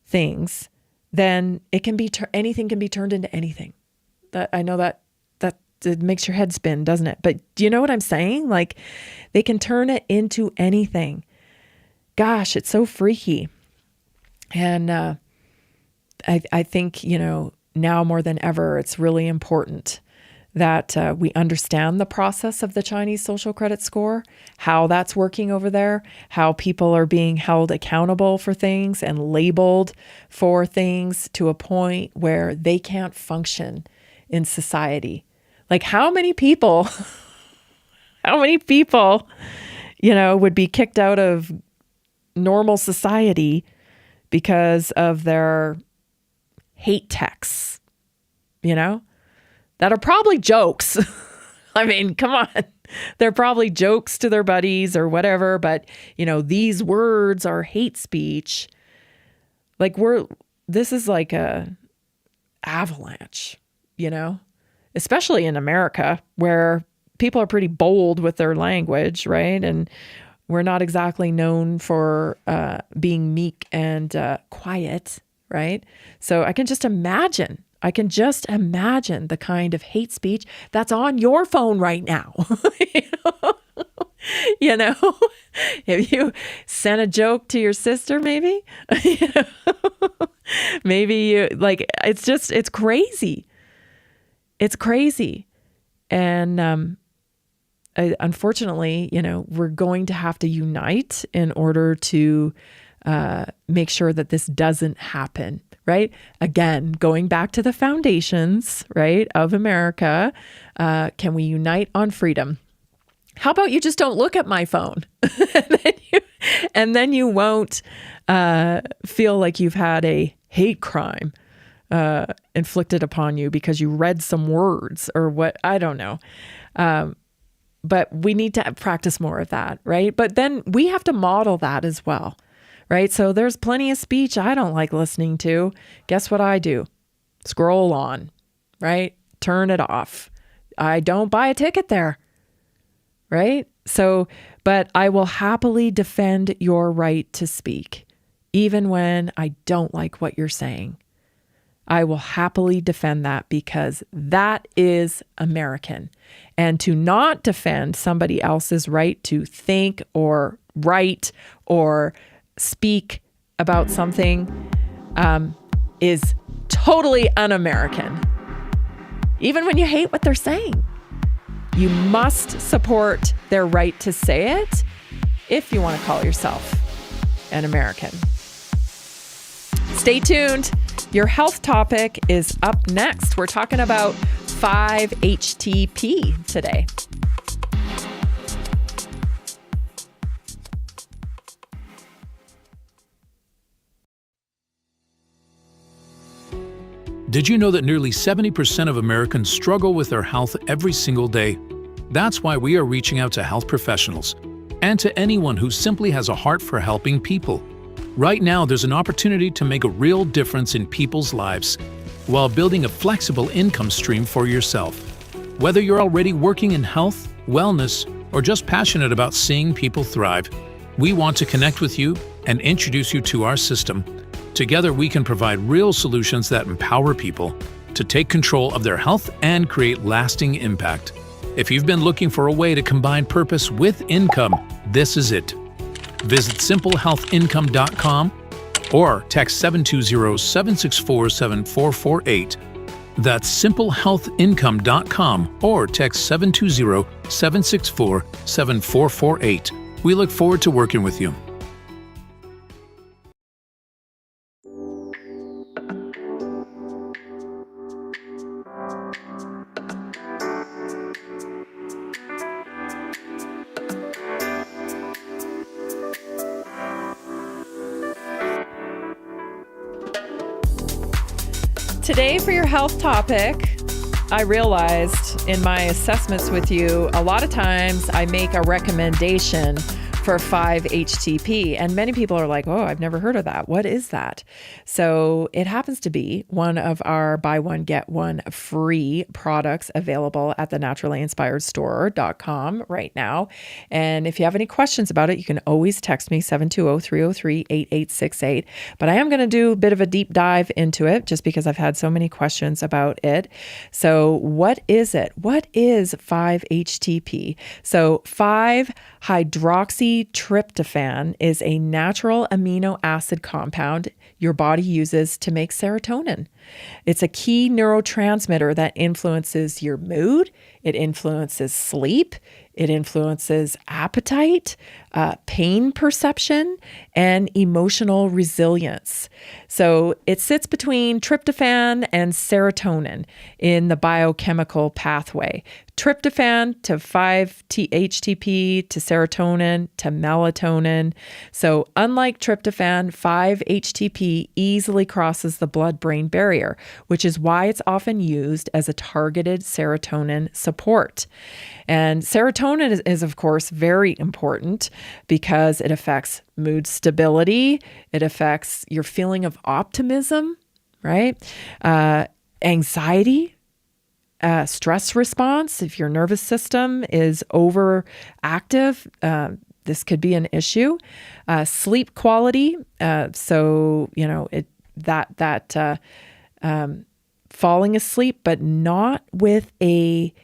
things, then anything can be turned into anything. I know that it makes your head spin, doesn't it? But do you know what I'm saying? Like, they can turn it into anything. Gosh, it's so freaky. And I think, now more than ever, it's really important that we understand the process of the Chinese social credit score, how that's working over there, how people are being held accountable for things and labeled for things to a point where they can't function in society. Like, how many people, would be kicked out of normal society because of their hate texts, that are probably jokes. I mean, come on. They're probably jokes to their buddies or whatever, but these words are hate speech. Like, this is like a avalanche, especially in America, where people are pretty bold with their language, right? And we're not exactly known for being meek and quiet, right? So I can just imagine the kind of hate speech that's on your phone right now. If you sent a joke to your sister, maybe, maybe you it's crazy. It's crazy. And unfortunately, we're going to have to unite in order to make sure that this doesn't happen, right? Again, going back to the foundations, right, of America, can we unite on freedom? How about you just don't look at my phone and then you won't feel like you've had a hate crime inflicted upon you because you read some words or what, I don't know. But we need to practice more of that, right? But then we have to model that as well, right? So there's plenty of speech I don't like listening to. Guess what I do? Scroll on, right? Turn it off. I don't buy a ticket there, right? So, but I will happily defend your right to speak, even when I don't like what you're saying. I will happily defend that because that is American. And to not defend somebody else's right to think or write or speak about something is totally un-American. Even when you hate what they're saying, you must support their right to say it if you want to call yourself an American. Stay tuned. Your health topic is up next. We're talking about 5-HTP today. Did you know that nearly 70% of Americans struggle with their health every single day? That's why we are reaching out to health professionals and to anyone who simply has a heart for helping people. Right now, there's an opportunity to make a real difference in people's lives while building a flexible income stream for yourself. Whether you're already working in health, wellness, or just passionate about seeing people thrive, we want to connect with you and introduce you to our system. Together, we can provide real solutions that empower people to take control of their health and create lasting impact. If you've been looking for a way to combine purpose with income, this is it. Visit simplehealthincome.com or text 720-764-7448. That's simplehealthincome.com or text 720-764-7448. We look forward to working with you. Today for your health topic, I realized in my assessments with you, a lot of times I make a recommendation for 5-HTP. And many people are like, oh, I've never heard of that. What is that? So it happens to be one of our buy one, get one free products available at the naturallyinspiredstore.com right now. And if you have any questions about it, you can always text me 720-303-8868. But I am going to do a bit of a deep dive into it just because I've had so many questions about it. So what is it? What is 5-HTP? So 5-hydroxytryptophan is a natural amino acid compound your body uses to make serotonin. It's a key neurotransmitter that influences your mood. It influences sleep. It influences appetite, pain perception, and emotional resilience. So it sits between tryptophan and serotonin in the biochemical pathway. Tryptophan to 5-HTP to serotonin to melatonin. So unlike tryptophan, 5-HTP easily crosses the blood-brain barrier, which is why it's often used as a targeted serotonin support. And serotonin is of course, very important because it affects mood stability. It affects your feeling of optimism, right? Anxiety, stress response. If your nervous system is overactive, this could be an issue. Sleep quality. So, you know, falling asleep, but not with a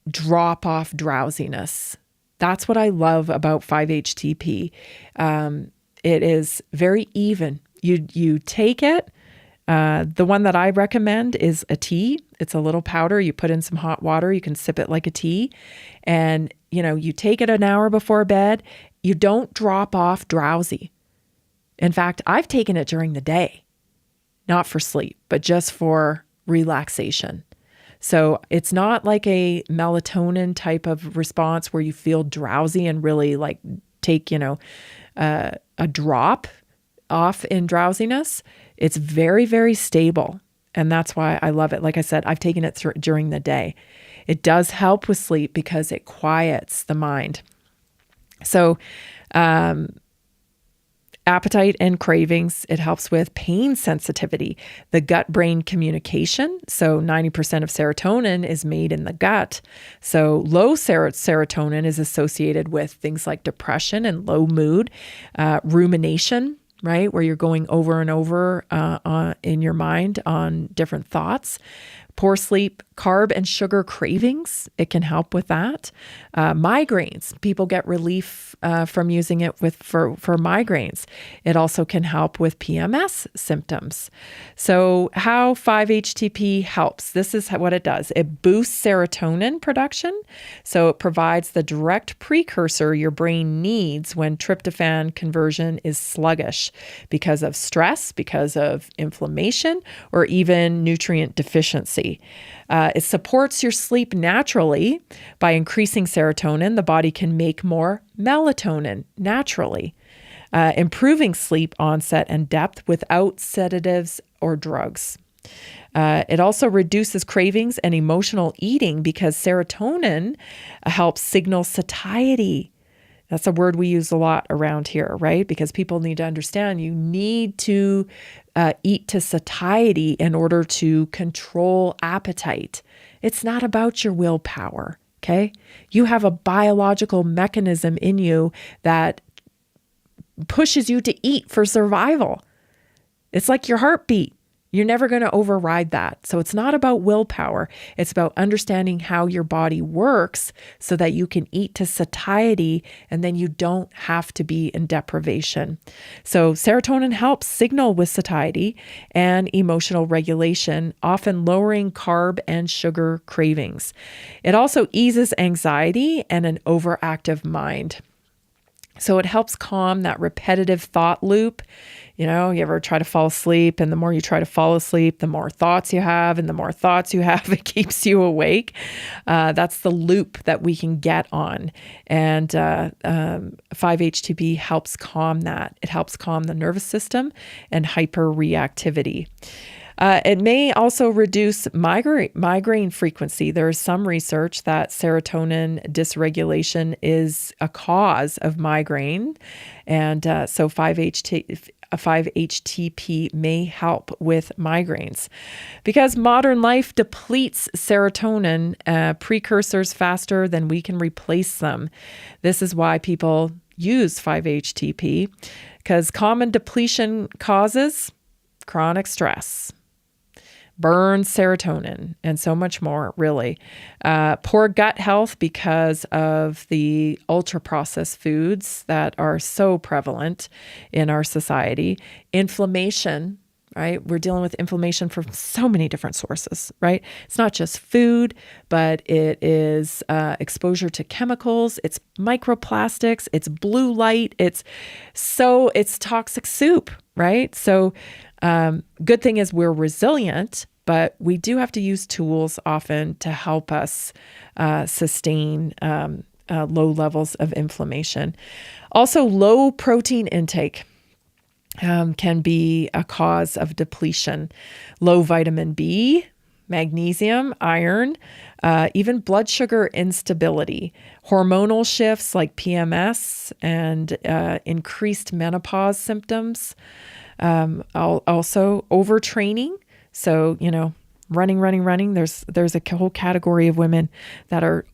drop off drowsiness. That's what I love about 5-HTP. It is very even. You take it. The one that I recommend is a tea. It's a little powder. You put in some hot water. You can sip it like a tea. And, you know, you take it an hour before bed. You don't drop off drowsy. In fact, I've taken it during the day, not for sleep, but just for relaxation. So it's not like a melatonin type of response where you feel drowsy and really take, a drop off in drowsiness. It's very, very stable. And that's why I love it. Like I said, I've taken it during the day. It does help with sleep because it quiets the mind. So, appetite and cravings, it helps with pain sensitivity, the gut-brain communication. So 90% of serotonin is made in the gut. So low serotonin is associated with things like depression and low mood, rumination, right? Where you're going over and over in your mind on different thoughts. Poor sleep, carb and sugar cravings, it can help with that. Migraines, people get relief from using it for migraines. It also can help with PMS symptoms. So how 5-HTP helps, this is what it does. It boosts serotonin production. So it provides the direct precursor your brain needs when tryptophan conversion is sluggish because of stress, because of inflammation, or even nutrient deficiency. It supports your sleep naturally. By increasing serotonin, the body can make more melatonin naturally, improving sleep onset and depth without sedatives or drugs. It also reduces cravings and emotional eating because serotonin helps signal satiety. That's a word we use a lot around here, right? Because people need to understand you need to eat to satiety in order to control appetite. It's not about your willpower, okay? You have a biological mechanism in you that pushes you to eat for survival. It's like your heartbeat. You're never going to override that. So it's not about willpower. It's about understanding how your body works so that you can eat to satiety and then you don't have to be in deprivation. So serotonin helps signal with satiety and emotional regulation, often lowering carb and sugar cravings. It also eases anxiety and an overactive mind. So it helps calm that repetitive thought loop. You know, you ever try to fall asleep, and the more you try to fall asleep, the more thoughts you have, and the more thoughts you have, it keeps you awake. That's the loop that we can get on. And 5-HTP helps calm that. It helps calm the nervous system and hyperreactivity. It may also reduce migraine frequency. There is some research that serotonin dysregulation is a cause of migraine. And so 5-HTP may help with migraines. Because modern life depletes serotonin precursors faster than we can replace them. This is why people use 5-HTP, because common depletion causes chronic stress, burns serotonin, and so much more, really. Poor gut health because of the ultra-processed foods that are so prevalent in our society. Inflammation, right? We're dealing with inflammation from so many different sources, right? It's not just food, but it is exposure to chemicals, it's microplastics, it's blue light, it's toxic soup, right? So good thing is we're resilient, but we do have to use tools often to help us sustain low levels of inflammation. Also, low protein intake can be a cause of depletion. Low vitamin B, magnesium, iron, even blood sugar instability, hormonal shifts like PMS, and increased menopause symptoms. Also overtraining. So, running. There's a whole category of women that are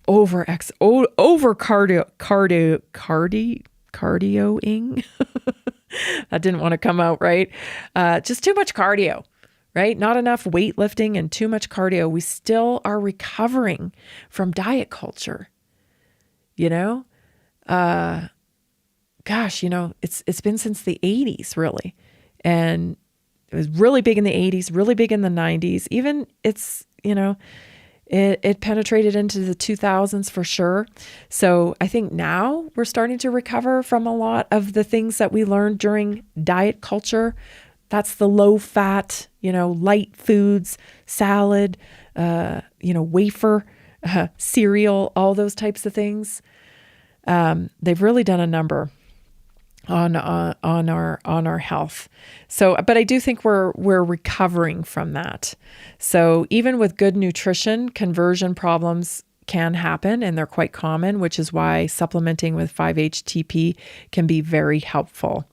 cardioing. That didn't want to come out right. Just too much cardio, right? Not enough weightlifting and too much cardio. We still are recovering from diet culture. It's been since the 80s, really. And it was really big in the 80s, really big in the 90s. Even it penetrated into the 2000s for sure. So I think now we're starting to recover from a lot of the things that we learned during diet culture. That's the low fat, light foods, salad, wafer, cereal, all those types of things. They've really done a number on our health. So, but I do think we're recovering from that. So even with good nutrition, conversion problems can happen, and they're quite common, which is why supplementing with 5-HTP can be very helpful.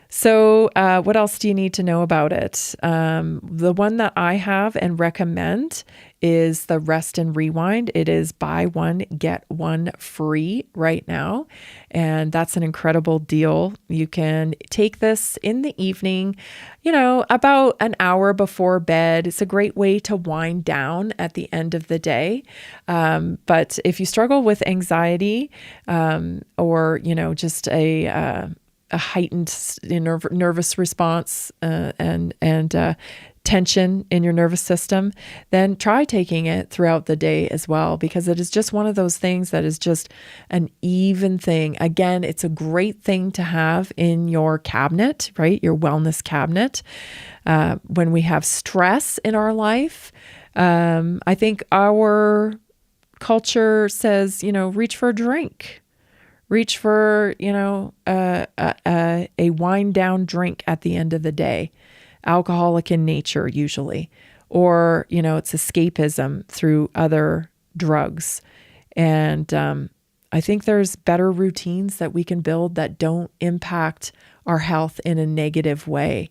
So what else do you need to know about it? The one that I have and recommend is the Rest and Rewind. It is buy one, get one free right now. And that's an incredible deal. You can take this in the evening, about an hour before bed. It's a great way to wind down at the end of the day. But if you struggle with anxiety or, just a heightened nervous response and tension in your nervous system, then try taking it throughout the day as well, because it is just one of those things that is just an even thing. Again, it's a great thing to have in your cabinet, right? Your wellness cabinet. When we have stress in our life, I think our culture says, reach for a drink. Reach for, a wind down drink at the end of the day, alcoholic in nature usually, or, it's escapism through other drugs. And I think there's better routines that we can build that don't impact our health in a negative way.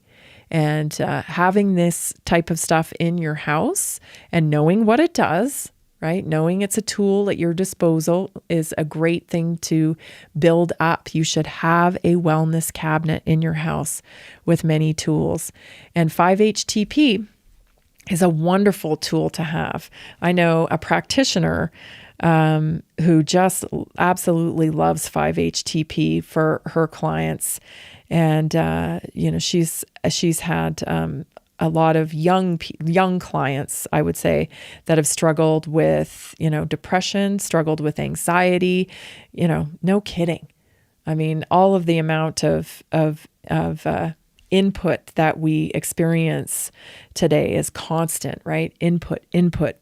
And having this type of stuff in your house and knowing what it does, right? Knowing it's a tool at your disposal is a great thing to build up. You should have a wellness cabinet in your house with many tools. And 5-HTP is a wonderful tool to have. I know a practitioner who just absolutely loves 5-HTP for her clients. And, she's had a lot of young clients, I would say, that have struggled with, depression, struggled with anxiety, no kidding. I mean, all of the amount of input that we experience today is constant, right? Input,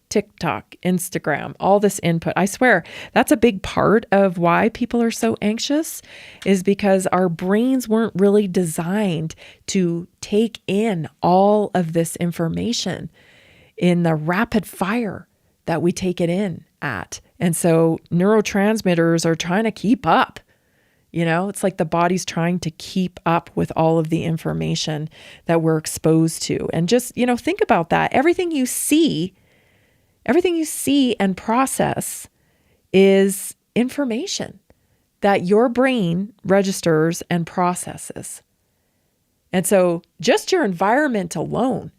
TikTok, Instagram, all this input. I swear that's a big part of why people are so anxious, is because our brains weren't really designed to take in all of this information in the rapid fire that we take it in at. And so neurotransmitters are trying to keep up. It's like the body's trying to keep up with all of the information that we're exposed to. And just, think about that. Everything you see and process is information that your brain registers and processes. And so just your environment alone,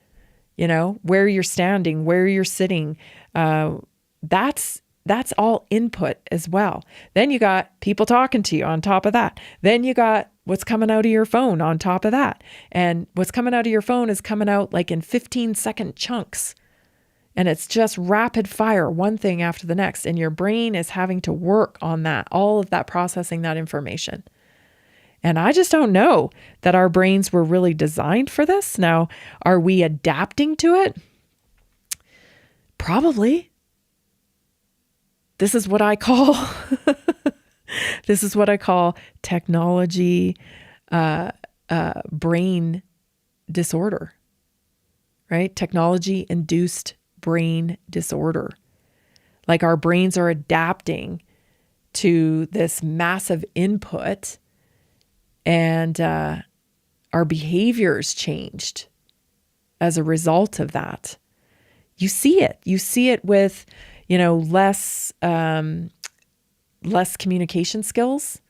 where you're standing, where you're sitting, that's all input as well. Then you got people talking to you on top of that. Then you got what's coming out of your phone on top of that. And what's coming out of your phone is coming out like in 15-second chunks. And it's just rapid fire, one thing after the next. And your brain is having to work on that, all of that, processing that information. And I just don't know that our brains were really designed for this. Now, are we adapting to it? Probably. This is what I call technology brain disorder, right? Technology-induced brain disorder. Like our brains are adapting to this massive input, and our behaviors changed as a result of that. You see it. You see it with less communication skills,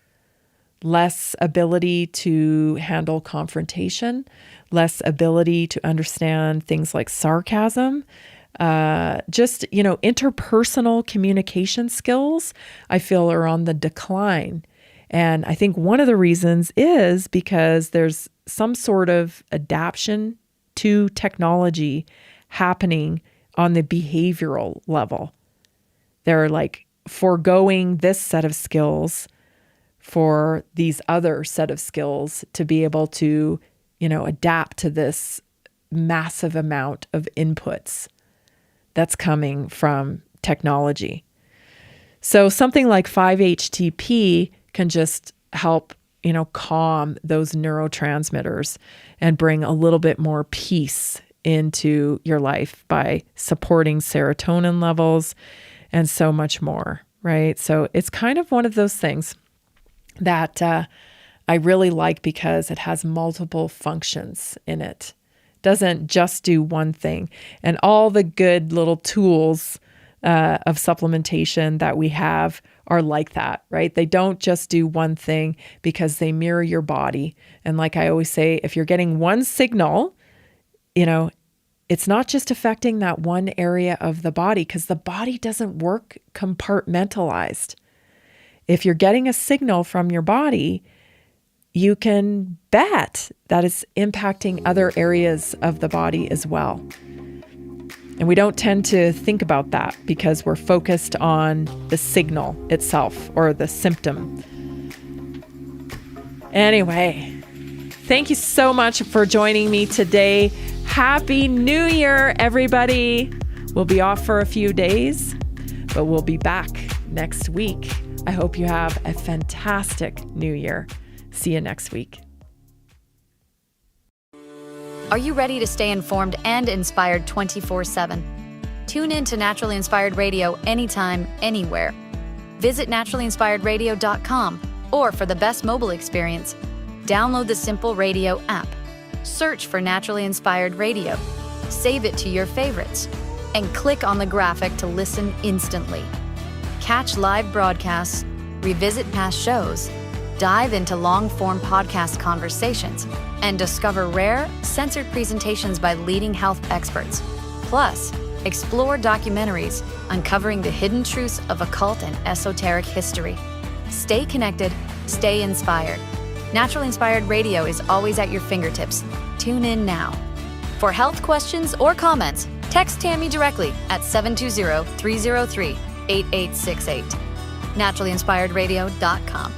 less ability to handle confrontation, less ability to understand things like sarcasm, interpersonal communication skills, I feel, are on the decline. And I think one of the reasons is because there's some sort of adaptation to technology happening on the behavioral level. They're like foregoing this set of skills for these other set of skills to be able to, adapt to this massive amount of inputs that's coming from technology. So something like 5-HTP can just help, calm those neurotransmitters and bring a little bit more peace into your life by supporting serotonin levels and so much more, right? So it's kind of one of those things that I really like because it has multiple functions in it. It doesn't just do one thing. And all the good little tools of supplementation that we have are like that, right? They don't just do one thing because they mirror your body. And like I always say, if you're getting one signal, it's not just affecting that one area of the body, because the body doesn't work compartmentalized. If you're getting a signal from your body, you can bet that it's impacting other areas of the body as well. And we don't tend to think about that because we're focused on the signal itself or the symptom. Anyway, thank you so much for joining me today. Happy New Year, everybody. We'll be off for a few days, but we'll be back next week. I hope you have a fantastic New Year. See you next week. Are you ready to stay informed and inspired 24/7? Tune in to Naturally Inspired Radio anytime, anywhere. Visit naturallyinspiredradio.com, or for the best mobile experience, download the Simple Radio app. Search for Naturally Inspired Radio, save it to your favorites, and click on the graphic to listen instantly. Catch live broadcasts, revisit past shows, dive into long-form podcast conversations, and discover rare, censored presentations by leading health experts. Plus, explore documentaries uncovering the hidden truths of occult and esoteric history. Stay connected, stay inspired. Naturally Inspired Radio is always at your fingertips. Tune in now. For health questions or comments, text Tammy directly at 720-303-8868. naturallyinspiredradio.com.